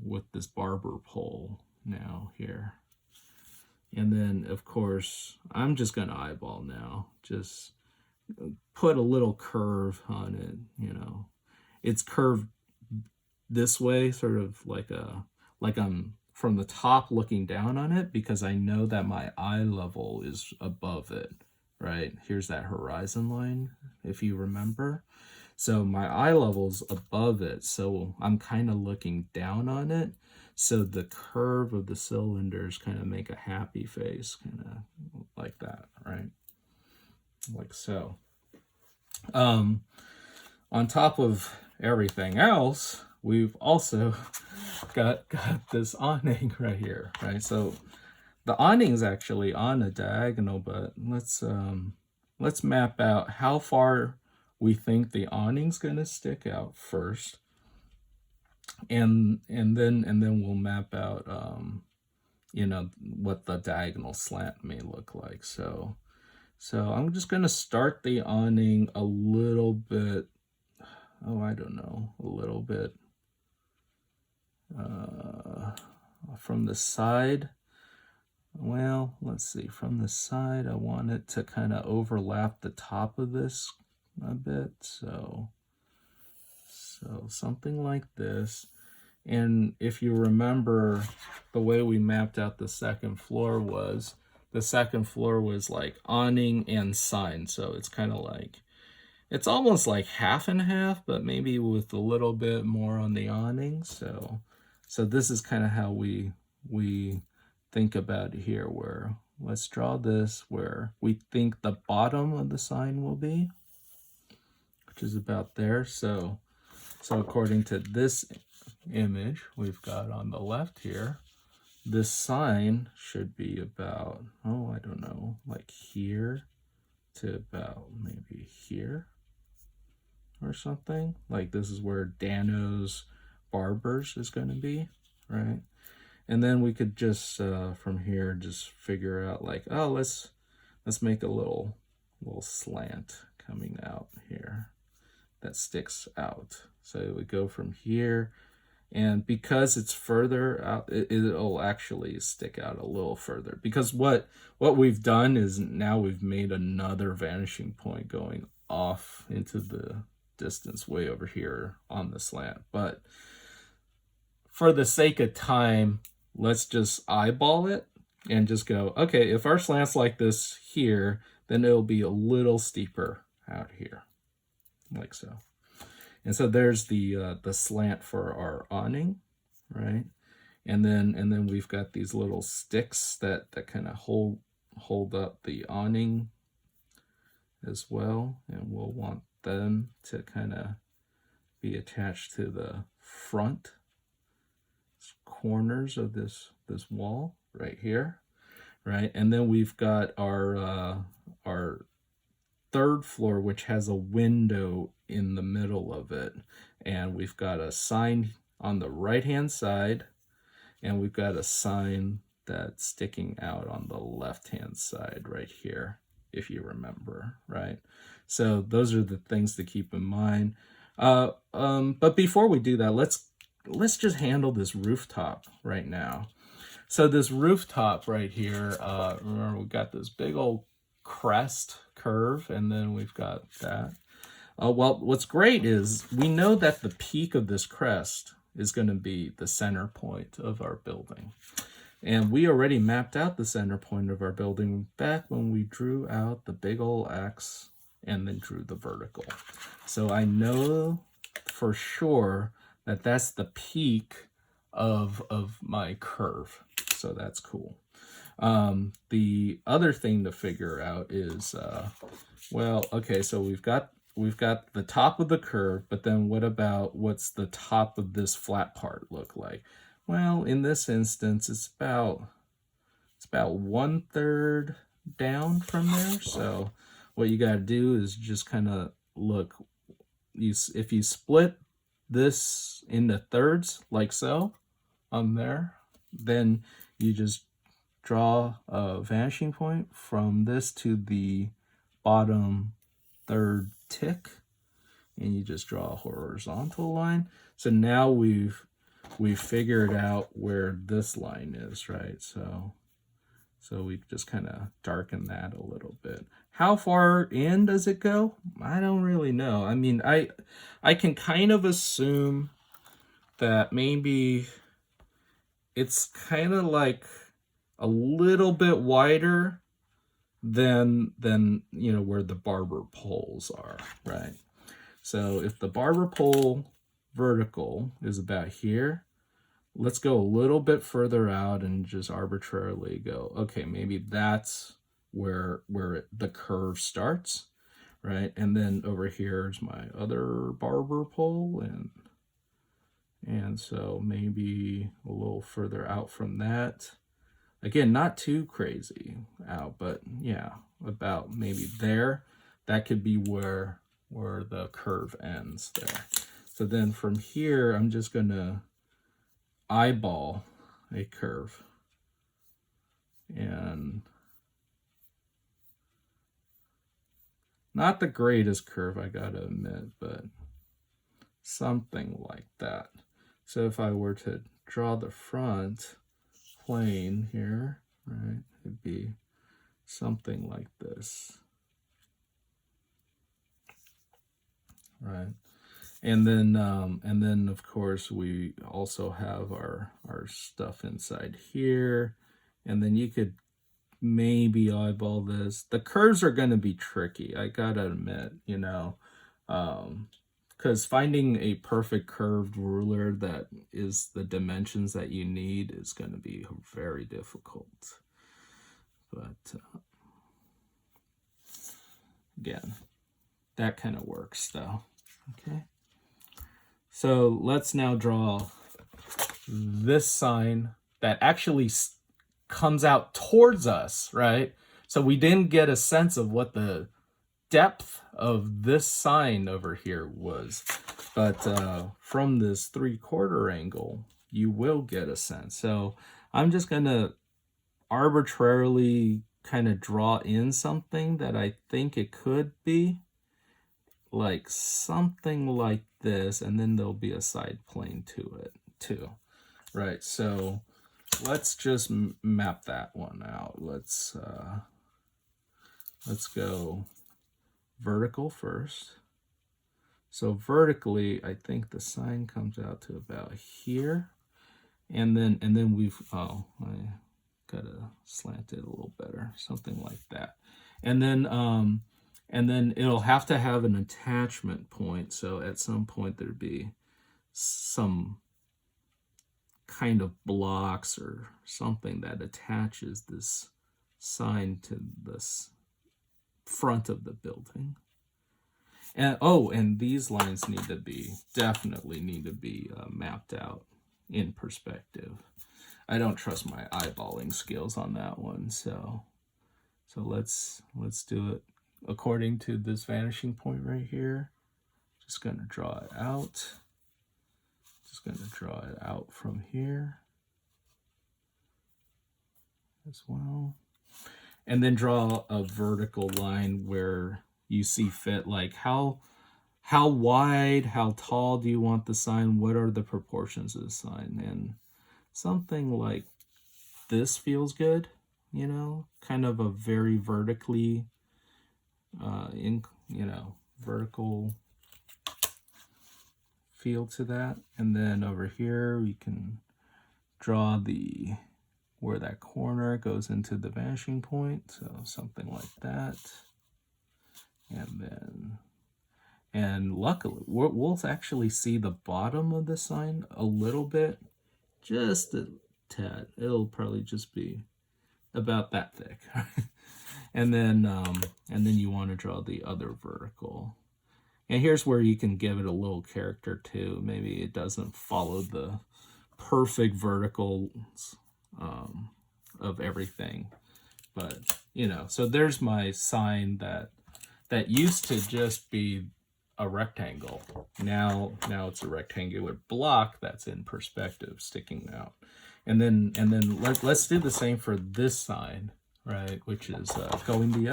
A: With this barber pole now here. And then, of course, I'm just going to eyeball now. Just put a little curve on it, It's curved this way, sort of like I'm from the top looking down on it, because I know that my eye level is above it, right? Here's that horizon line, if you remember. So my eye level's above it, so I'm kind of looking down on it. So the curve of the cylinders kind of make a happy face, kind of like that, right? Like so. On top of everything else, we've also got this awning right here, right? So the awning's actually on a diagonal, but let's map out how far we think the awning's gonna stick out first, and then we'll map out you know, what the diagonal slant may look like. So I'm just gonna start the awning a little bit. Oh, I don't know, a little bit from the side. Well, let's see, from the side, I want it to kind of overlap the top of this a bit. So something like this. And if you remember, the way we mapped out the second floor was like awning and sign. So it's kind of like, it's almost like half and half, but maybe with a little bit more on the awning. So this is kind of how we think about it here, where let's draw this where we think the bottom of the sign will be, which is about there. So according to this image we've got on the left here, this sign should be about, oh, I don't know, like here to about maybe here or something. Like this is where Dano's Barbers is going to be, right? And then we could just from here just figure out like, oh, let's make a little slant coming out here that sticks out. So we go from here, and because it's further out, it'll actually stick out a little further, because what we've done is now we've made another vanishing point going off into the distance way over here on the slant. But for the sake of time, let's just eyeball it and just go, okay, if our slant's like this here, then it'll be a little steeper out here, like so. And so there's the slant for our awning, right? And then we've got these little sticks that kind of hold up the awning as well, and we'll want them to kind of be attached to the front corners of this wall right here, right? And then we've got our third floor, which has a window in the middle of it, and we've got a sign on the right hand side, and we've got a sign that's sticking out on the left hand side right here, if you remember, right? So those are the things to keep in mind. But before we do that, let's just handle this rooftop right now. So this rooftop right here, remember we got this big old crest curve, and then we've got that. Well, what's great is we know that the peak of this crest is going to be the center point of our building. And we already mapped out the center point of our building back when we drew out the big old X and then drew the vertical. So I know for sure that that's the peak of my curve. So that's cool. The other thing to figure out is, well, okay, so we've got the top of the curve, but then what's the top of this flat part look like? Well, in this instance, it's about 1/3 down from there. So what you got to do is just kind of look. If you split this into thirds like so on there, then you just draw a vanishing point from this to the bottom third tick, and you just draw a horizontal line. So now we've figured out where this line is, right? So we just kind of darken that a little bit. How far in does it go? I don't really know. I mean, I can kind of assume that maybe it's kind of like a little bit wider than you know, where the barber poles are, right? So if the barber pole vertical is about here, let's go a little bit further out and just arbitrarily go, okay, maybe that's where the curve starts, right? And then over here is my other barber pole, and so maybe a little further out from that, Again, not too crazy out, but yeah, about maybe there. That could be where the curve ends there. So then from here, I'm just gonna eyeball a curve. And not the greatest curve, I gotta admit, but something like that. So if I were to draw the front plane here, right, it'd be something like this, right? And then of course we also have our stuff inside here, and then you could maybe eyeball this. The curves are going to be tricky, I gotta admit, you know, because finding a perfect curved ruler that is the dimensions that you need is going to be very difficult. But again, that kind of works though. Okay. So let's now draw this sign that actually comes out towards us, right? So we didn't get a sense of what the depth of this sign over here was. But from this 3/4 angle, you will get a sense. So I'm just going to arbitrarily kind of draw in something that I think it could be. Like something like this, and then there'll be a side plane to it too, right? So let's just map that one out. Let's go vertical first. So vertically, I think the sign comes out to about here, and then we've I gotta slant it a little better, something like that, and then it'll have to have an attachment point. So at some point there'd be some kind of blocks or something that attaches this sign to this front of the building. And and these lines definitely need to be mapped out in perspective. I don't trust my eyeballing skills on that one, so let's do it according to this vanishing point right here. Just gonna draw it out. Just gonna draw it out from here as well. And then draw a vertical line where you see fit, like how wide, how tall do you want the sign? What are the proportions of the sign? And something like this feels good, you know, kind of a very vertically vertical feel to that. And then over here we can draw where that corner goes into the vanishing point, so something like that. And luckily we'll actually see the bottom of the sign a little bit, just a tad. It'll probably just be about that thick. And then you want to draw the other vertical. And here's where you can give it a little character too. Maybe it doesn't follow the perfect verticals of everything, but you know. So there's my sign that used to just be a rectangle. Now it's a rectangular block that's in perspective, sticking out. And then let's do the same for this sign, right? Which is going the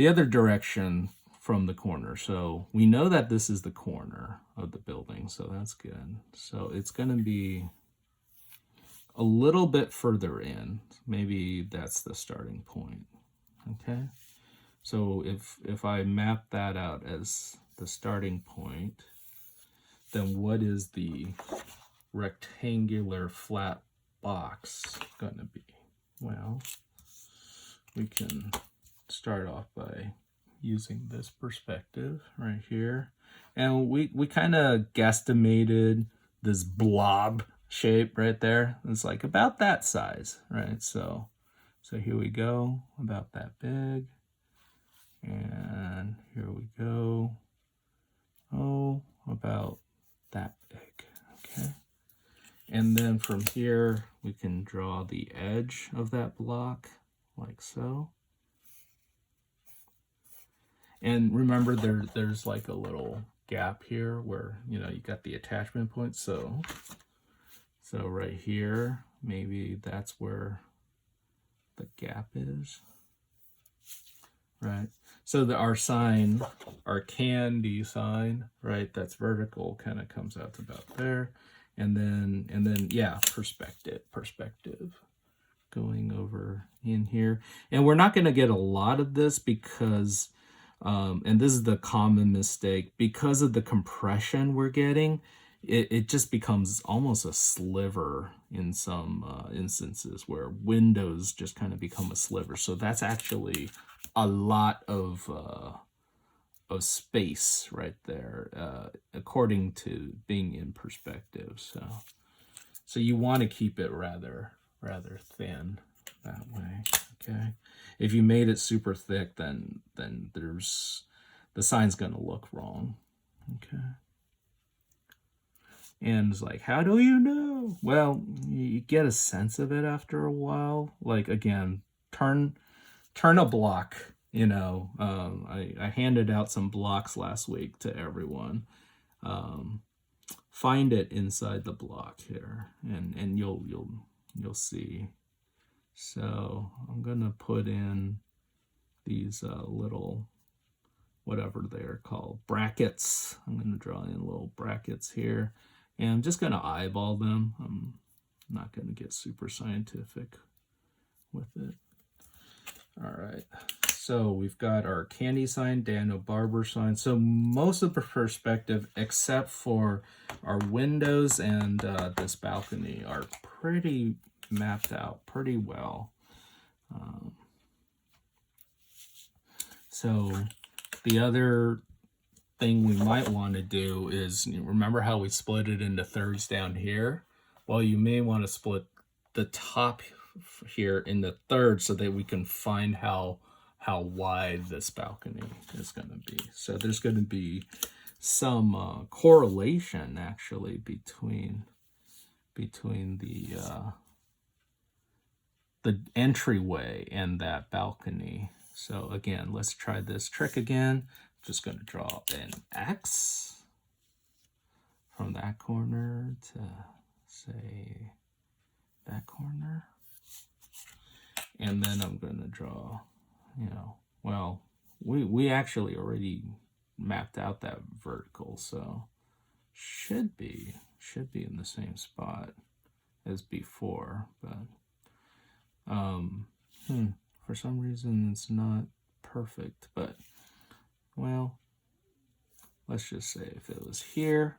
A: other direction from the corner. So we know that this is the corner of the building, so that's good. So it's going to be a little bit further in. Maybe that's the starting point. Okay. So if I map that out as the starting point, then what is the rectangular flat box going to be? Well, we can start off by using this perspective right here. And we kind of guesstimated this blob shape right there. It's like about that size, right? So here we go, about that big. And here we go. Oh, about that big. Okay. And then from here, we can draw the edge of that block like so. And remember, there's like a little gap here where, you know, you got the attachment point. So right here, maybe that's where the gap is, right? So our sign, our candy sign, right, that's vertical, kind of comes out to about there. And then yeah, perspective going over in here. And we're not going to get a lot of this because and this is the common mistake, because of the compression we're getting, it just becomes almost a sliver in some instances where windows just kind of become a sliver. So that's actually a lot of space right there, according to being in perspective. So you want to keep it rather thin that way. Okay. If you made it super thick, then there's the sign's gonna look wrong. Okay. And it's like, how do you know? Well, you get a sense of it after a while. Like, again, turn a block. You know, I handed out some blocks last week to everyone. Find it inside the block here, and you'll see. So I'm gonna put in these little, whatever they're called, brackets. I'm gonna draw in little brackets here, and I'm just gonna eyeball them. I'm not gonna get super scientific with it. All right, so we've got our candy sign, Daniel Barber sign. So most of the perspective, except for our windows and this balcony, are pretty mapped out pretty well. So the other thing we might want to do is, remember how we split it into thirds down here? Well, you may want to split the top here in the third so that we can find how wide this balcony is going to be. So there's going to be some correlation actually between the entryway and that balcony. So again, let's try this trick again. Just going to draw an X from that corner to, say, that corner. And then I'm going to draw, you know, well, we actually already mapped out that vertical, so should be in the same spot as before, but for some reason it's not perfect. But well, let's just say if it was here,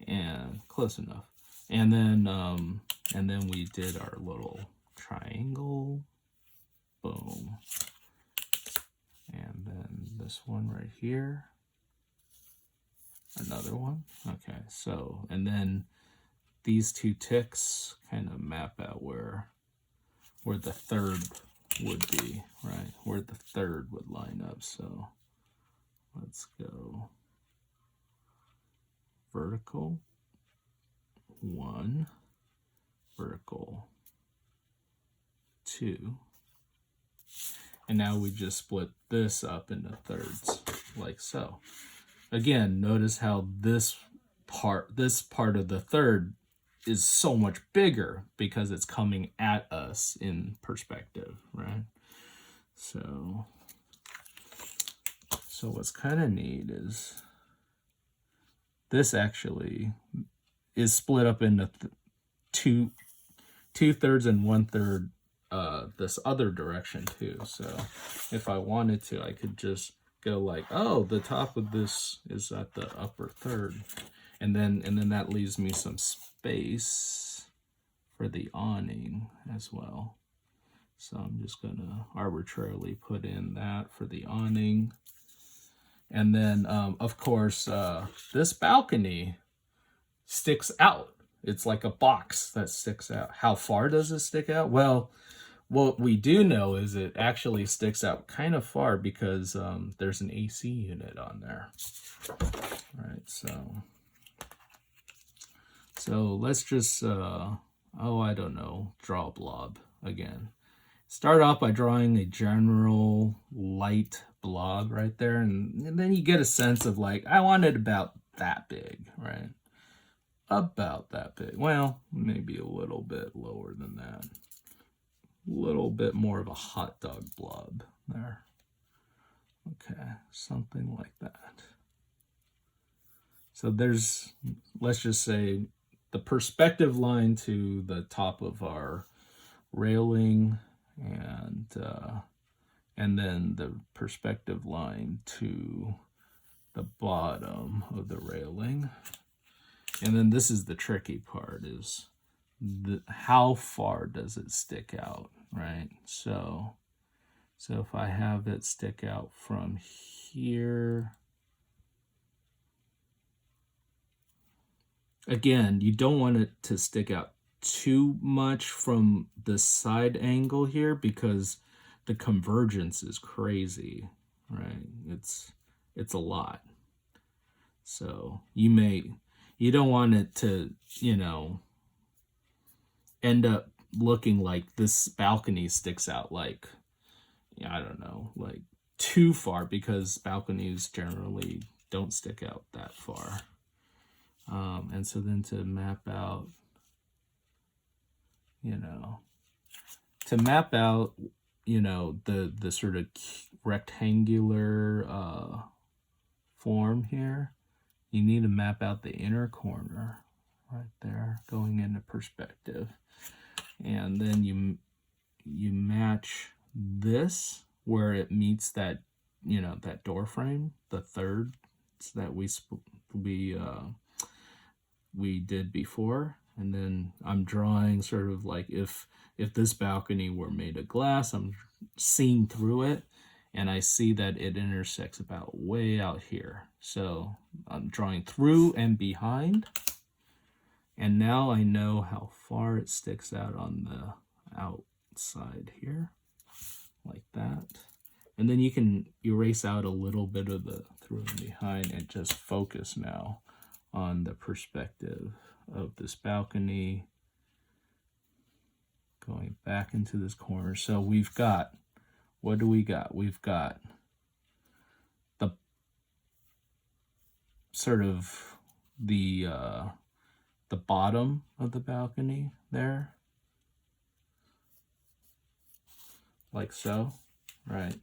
A: and close enough. And then we did our little triangle, boom, and then this one right here, another one. Okay, so, and then these two ticks kind of map out where the third would be, right? Where the third would line up. So let's go vertical 1, vertical 2. And now we just split this up into thirds like so. Again, notice how this part of the third is so much bigger because it's coming at us in perspective, right? So what's kind of neat is this actually is split up into two thirds and 1/3 this other direction too. So if I wanted to, I could just go like, oh, the top of this is at the upper third, and then that leaves me some space for the awning as well. So I'm just gonna arbitrarily put in that for the awning. And then of course this balcony sticks out. It's like a box that sticks out. How far does it stick out? Well, what we do know is it actually sticks out kind of far because there's an AC unit on there. All right, so So let's just, oh, I don't know, draw a blob again. Start off by drawing a general light blob right there, and then you get a sense of like, I want it about that big, right? About that big. Well, maybe a little bit lower than that. A little bit more of a hot dog blob there. Okay, something like that. So there's, let's just say, the perspective line to the top of our railing, and then the perspective line to the bottom of the railing. And then this is the tricky part, is how far does it stick out, right? So if I have it stick out from here, again, you don't want it to stick out too much from the side angle here, because the convergence is crazy, right? It's a lot. So you don't want it to, end up looking like this balcony sticks out like, I don't know, like too far, because balconies generally don't stick out that far. And so then to map out, the sort of rectangular form here, you need to map out the inner corner right there going into perspective. And then you match this where it meets that, that door frame, the third that we did before. And then I'm drawing sort of like if this balcony were made of glass, I'm seeing through it, and I see that it intersects about way out here. So I'm drawing through and behind, and now I know how far it sticks out on the outside here, like that. And then you can erase out a little bit of the through and behind and just focus now on the perspective of this balcony going back into this corner. So we've got, what do we got? We've got the sort of the bottom of the balcony there, like so, right?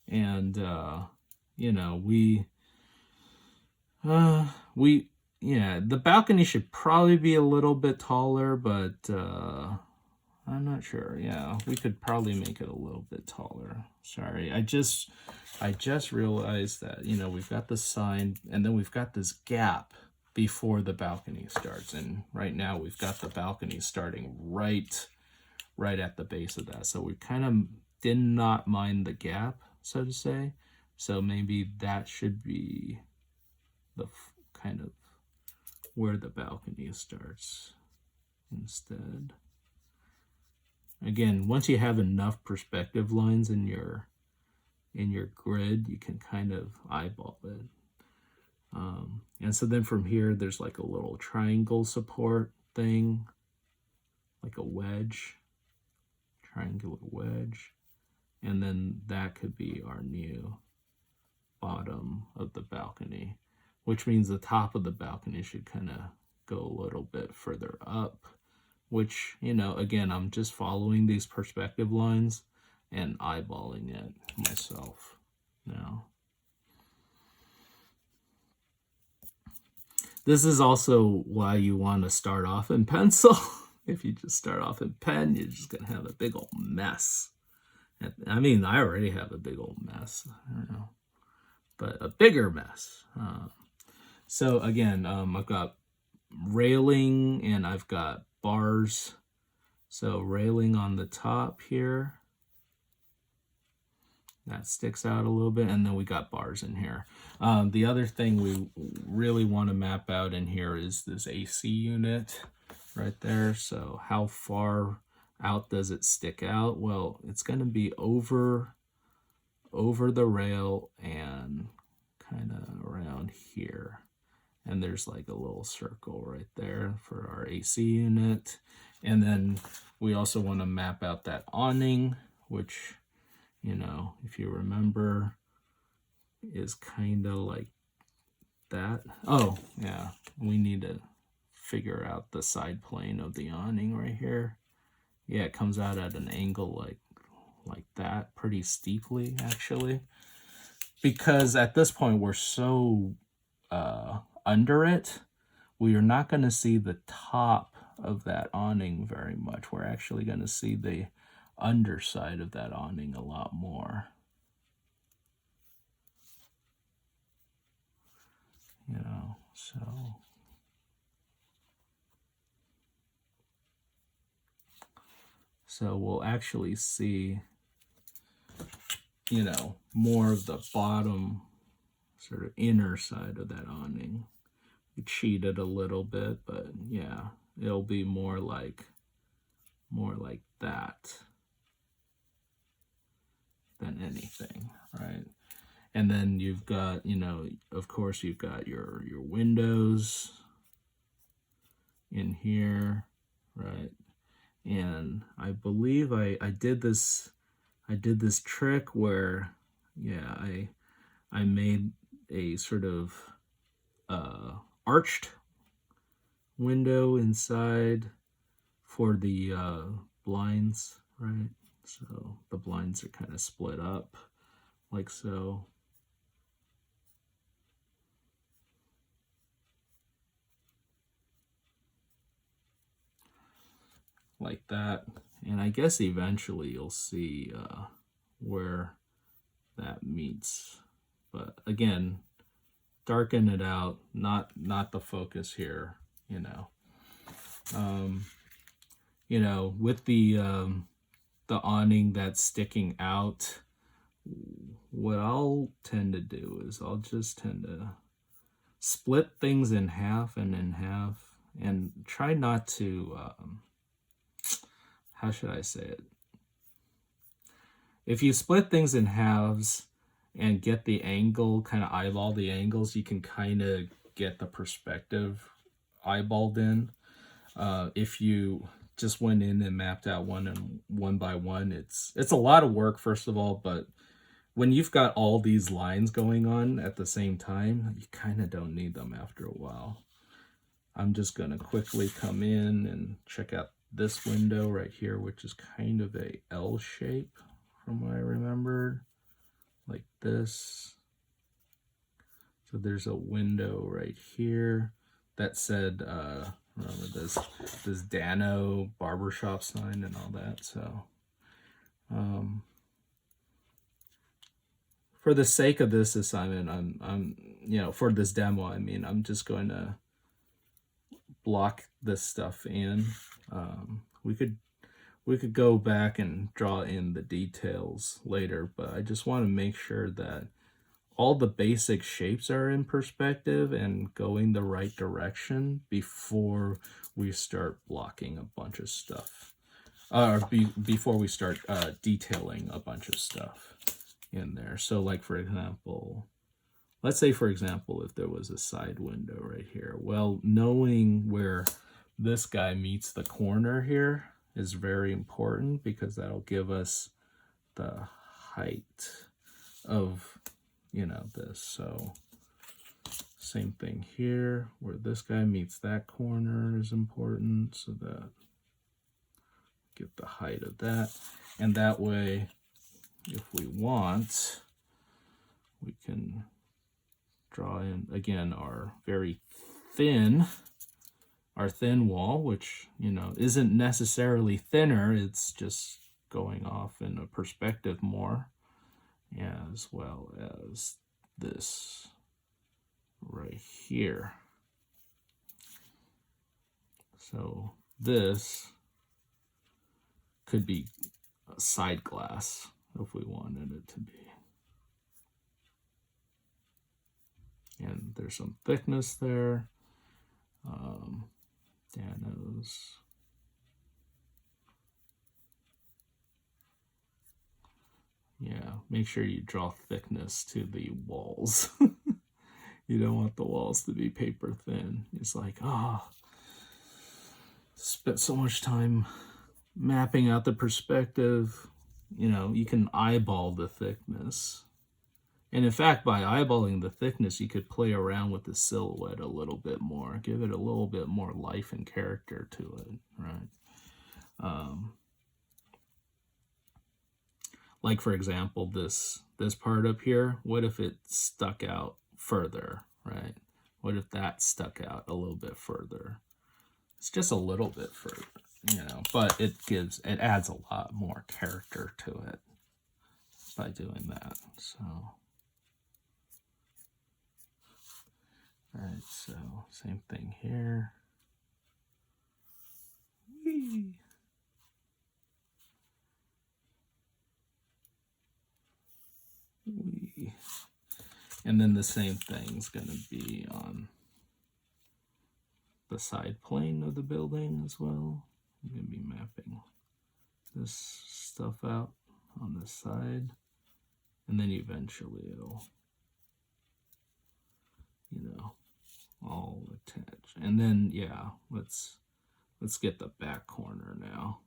A: And the balcony should probably be a little bit taller, but I'm not sure. Yeah, we could probably make it a little bit taller. Sorry, I just realized that, we've got the sign, and then we've got this gap before the balcony starts, and right now we've got the balcony starting right at the base of that. So we kind of did not mind the gap, so to say. So maybe that should be the kind of where the balcony starts instead. Again, once you have enough perspective lines in your grid, you can kind of eyeball it. And so then from here, there's like a little triangle support thing, like a wedge, triangular wedge. And then that could be our new bottom of the balcony, which means the top of the balcony should kind of go a little bit further up, which, again, I'm just following these perspective lines and eyeballing it myself now. This is also why you want to start off in pencil. If you just start off in pen, you're just going to have a big old mess. I mean, I already have a big old mess, I don't know, but a bigger mess. So again, I've got railing and I've got bars. So railing on the top here, that sticks out a little bit, and then we got bars in here. The other thing we really want to map out in here is this AC unit right there. So how far out does it stick out? Well, it's going to be over the rail and kind of around here. and there's like a little circle right there for our AC unit. And then we also want to map out that awning, which, you know, if you remember, is kind of like that. Oh, yeah, we need to figure out the side plane of the awning right here. Yeah, it comes out at an angle like that, pretty steeply actually. Because at this point we're so under it, we are not going to see the top of that awning very much. We're actually going to see the underside of that awning a lot more. You know, so we'll actually see, you know, more of the bottom sort of inner side of that awning. We cheated a little bit, but yeah, it'll be more like that than anything, right? And then you've got, you know, of course you've got your windows in here, right? And I believe I did this trick where, yeah, I made a sort of arched window inside for the blinds, right? So the blinds are kind of split up like so. Like that. And I guess eventually you'll see where that meets. But again, darken it out, not the focus here, you know. You know, with the awning that's sticking out, what I'll tend to do is I'll just tend to split things in half and try not to how should I say it? If you split things in halves and get the angle, kind of eyeball the angles, you can kind of get the perspective eyeballed in. If you just went in and mapped out one by one, it's a lot of work, first of all, but when you've got all these lines going on at the same time, you kind of don't need them after a while. I'm just going to quickly come in and check out this window right here, which is kind of a L shape from what I remembered, like this. So there's a window right here that said, remember this Dano barbershop sign and all that. So for the sake of this assignment, I'm you know, for this demo, I mean, I'm just going to block this stuff in. We could go back and draw in the details later, but I just want to make sure that all the basic shapes are in perspective and going the right direction before we start blocking a bunch of stuff, before we start detailing a bunch of stuff in there. So like, for example, let's say, for example, if there was a side window right here, well, knowing where this guy meets the corner here is very important, because that'll give us the height of, you know, this. So same thing here, where this guy meets that corner is important, so that get the height of that. And that way, if we want, we can draw in again our very thin wall, which, you know, isn't necessarily thinner, it's just going off in a perspective more, as well as this right here. So this could be a side glass if we wanted it to be. And there's some thickness there. Danos. Yeah, make sure you draw thickness to the walls. You don't want the walls to be paper thin. It's like, oh, spent so much time mapping out the perspective. You know, you can eyeball the thickness. And in fact, by eyeballing the thickness, you could play around with the silhouette a little bit more, give it a little bit more life and character to it, right? Like for example, this part up here, what if it stuck out further, right? What if that stuck out a little bit further? It's just a little bit further, you know, but it adds a lot more character to it by doing that. So, all right, so same thing here. Whee! And then the same thing's going to be on the side plane of the building as well. I'm going to be mapping this stuff out on this side, and then eventually it'll, you know, all attach. And then, yeah, let's get the back corner now.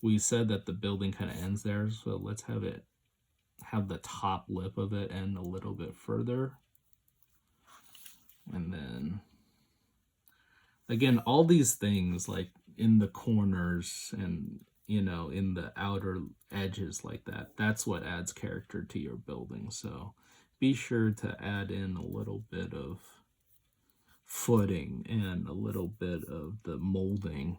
A: We said that the building kind of ends there, so let's have the top lip of it end a little bit further. And then again, all these things like in the corners and, you know, in the outer edges like that, that's what adds character to your building. So be sure to add in a little bit of footing and a little bit of the molding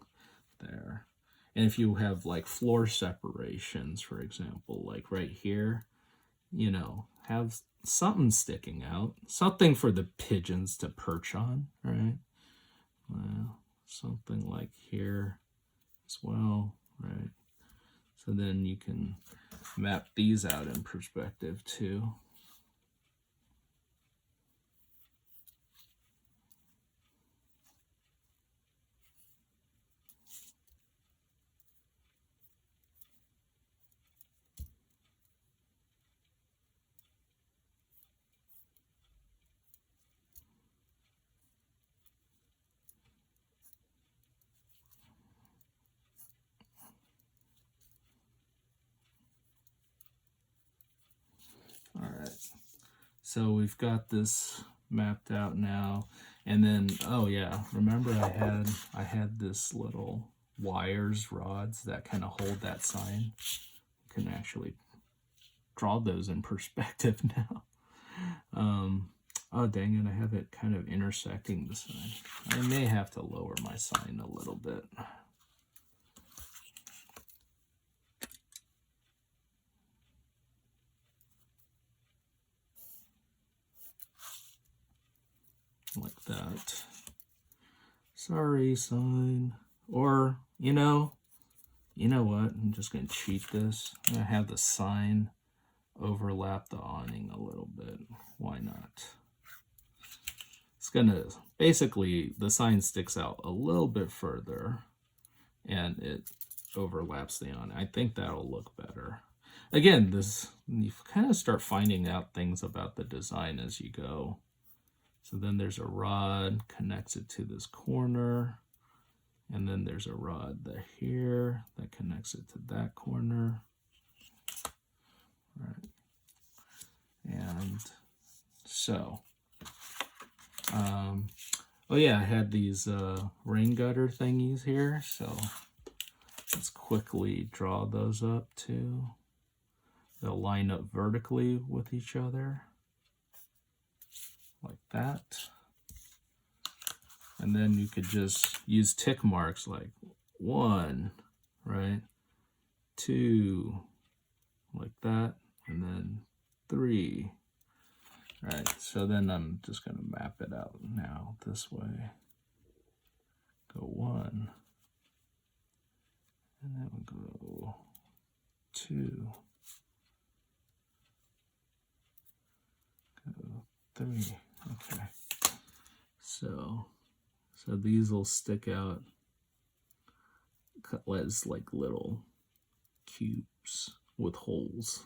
A: there. And if you have like floor separations, for example, like right here, you know, have something sticking out, something for the pigeons to perch on, right? Something like here as well, right? So then you can map these out in perspective too. All right, so we've got this mapped out now. And then, oh yeah, remember I had this little rods that kind of hold that sign. You can actually draw those in perspective now. Oh dang it, I have it kind of intersecting the sign. I may have to lower my sign a little bit. Like that. Sorry, sign. Or, you know what? I'm just going to cheat this. I'm going to have the sign overlap the awning a little bit. Why not? It's going to, basically, the sign sticks out a little bit further and it overlaps the awning. I think that'll look better. Again, you kind of start finding out things about the design as you go. So then there's a rod, connects it to this corner. And then there's a rod here that connects it to that corner. Right. And so, oh yeah, I had these rain gutter thingies here. So let's quickly draw those up too. They'll line up vertically with each other. Like that. And then you could just use tick marks like 1, right? 2, like that, and then 3. Right, so then I'm just going to map it out now this way. Go 1, and then we'll go 2, go 3. Okay, so these will stick out as like little cubes with holes.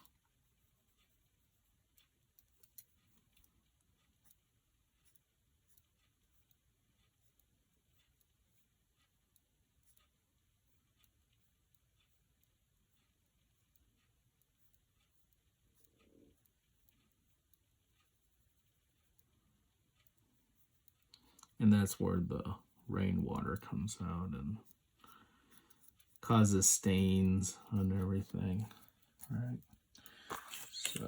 A: And that's where the rainwater comes out and causes stains on everything, right? So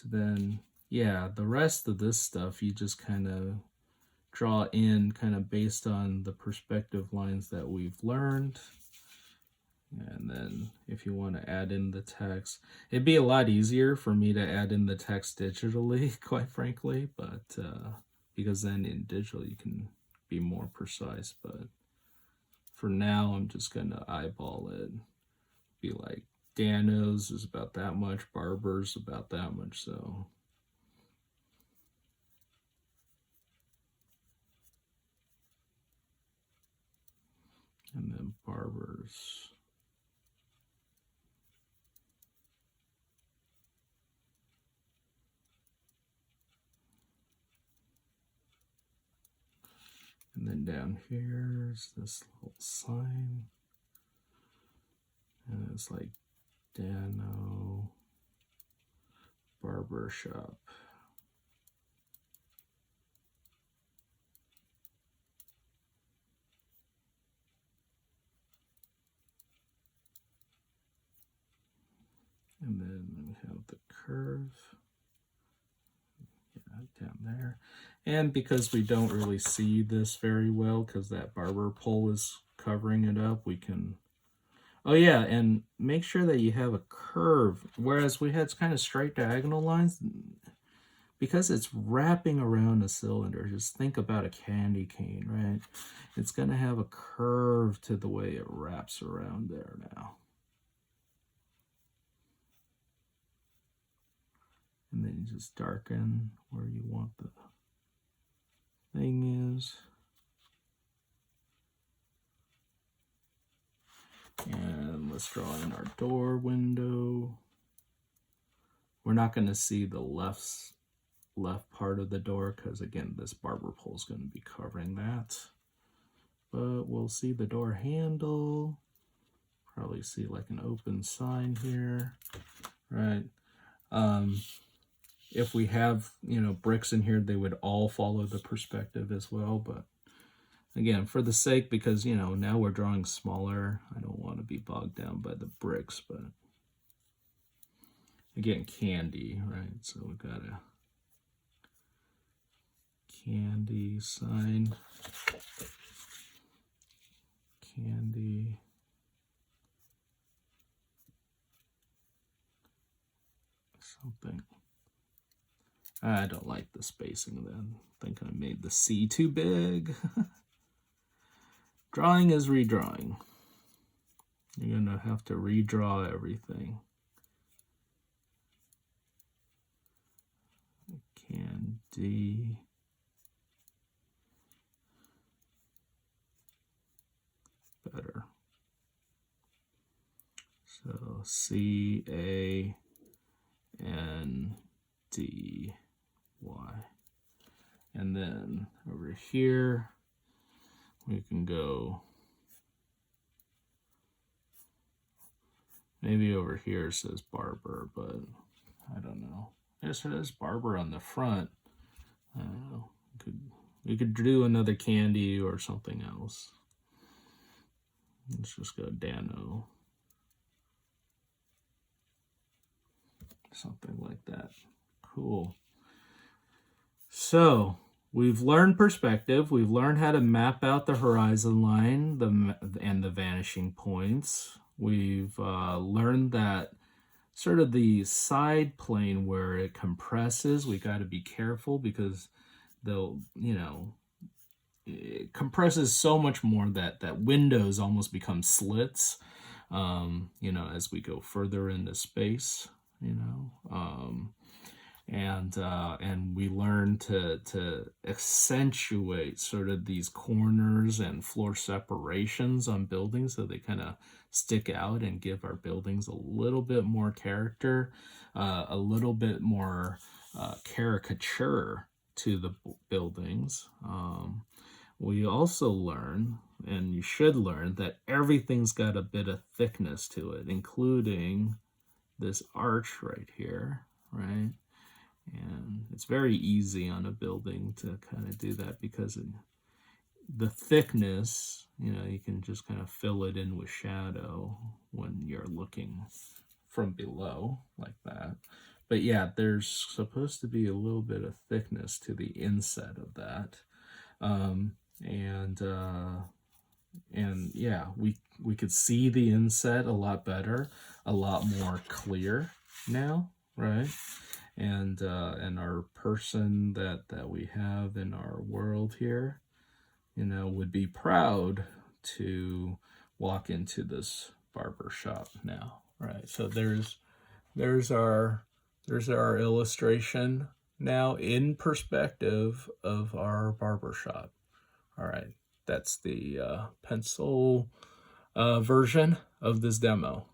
A: then, yeah, the rest of this stuff you just kind of draw in kind of based on the perspective lines that we've learned. And then if you want to add in the text, it'd be a lot easier for me to add in the text digitally, quite frankly, but because then in digital you can be more precise. But for now, I'm just going to eyeball it. Be like, Dano's is about that much, Barber's about that much, so. And then Barber's. And then down here is this little sign. And it's like Dano Barber Shop. And then we have the curve. Yeah, down there. And because we don't really see this very well, because that barber pole is covering it up, we can... Oh yeah, and make sure that you have a curve. Whereas we had kind of straight diagonal lines, because it's wrapping around a cylinder, just think about a candy cane, right? It's going to have a curve to the way it wraps around there now. And then you just darken where you want the thing is. And let's draw in our door window. We're not going to see the left part of the door because, again, this barber pole is going to be covering that. But we'll see the door handle. Probably see like an open sign here, right? If we have, bricks in here, they would all follow the perspective as well. But again, for the sake, because, now we're drawing smaller, I don't want to be bogged down by the bricks, but again, candy, right? So we got a candy sign, candy. Something. I don't like the spacing then. I think I made the C too big. Drawing is redrawing. You're going to have to redraw everything. Candy. Better. So C-A-N-D-Y. And then over here, we can go, maybe over here it says barber, but I don't know. Yes, it is barber on the front. I don't know. We could do another candy or something else. Let's just go Dano. Something like that. Cool. So we've learned perspective. We've learned how to map out the horizon line and the vanishing points. We've learned that sort of the side plane where it compresses, we got to be careful because it compresses so much more that windows almost become slits, as we go further into space, and we learn to accentuate sort of these corners and floor separations on buildings so they kind of stick out and give our buildings a little bit more character, a little bit more caricature to the buildings. We also learn, and you should learn, that everything's got a bit of thickness to it, including this arch right here, right? And it's very easy on a building to kind of do that because the thickness, you know, you can just kind of fill it in with shadow when you're looking from below like that. But yeah, there's supposed to be a little bit of thickness to the inset of that. Um, and yeah, we could see the inset a lot better, a lot more clear now, right? And our person that we have in our world here, you know, would be proud to walk into this barber shop now, right? So there's our illustration now in perspective of our barber shop. All right, that's the pencil version of this demo.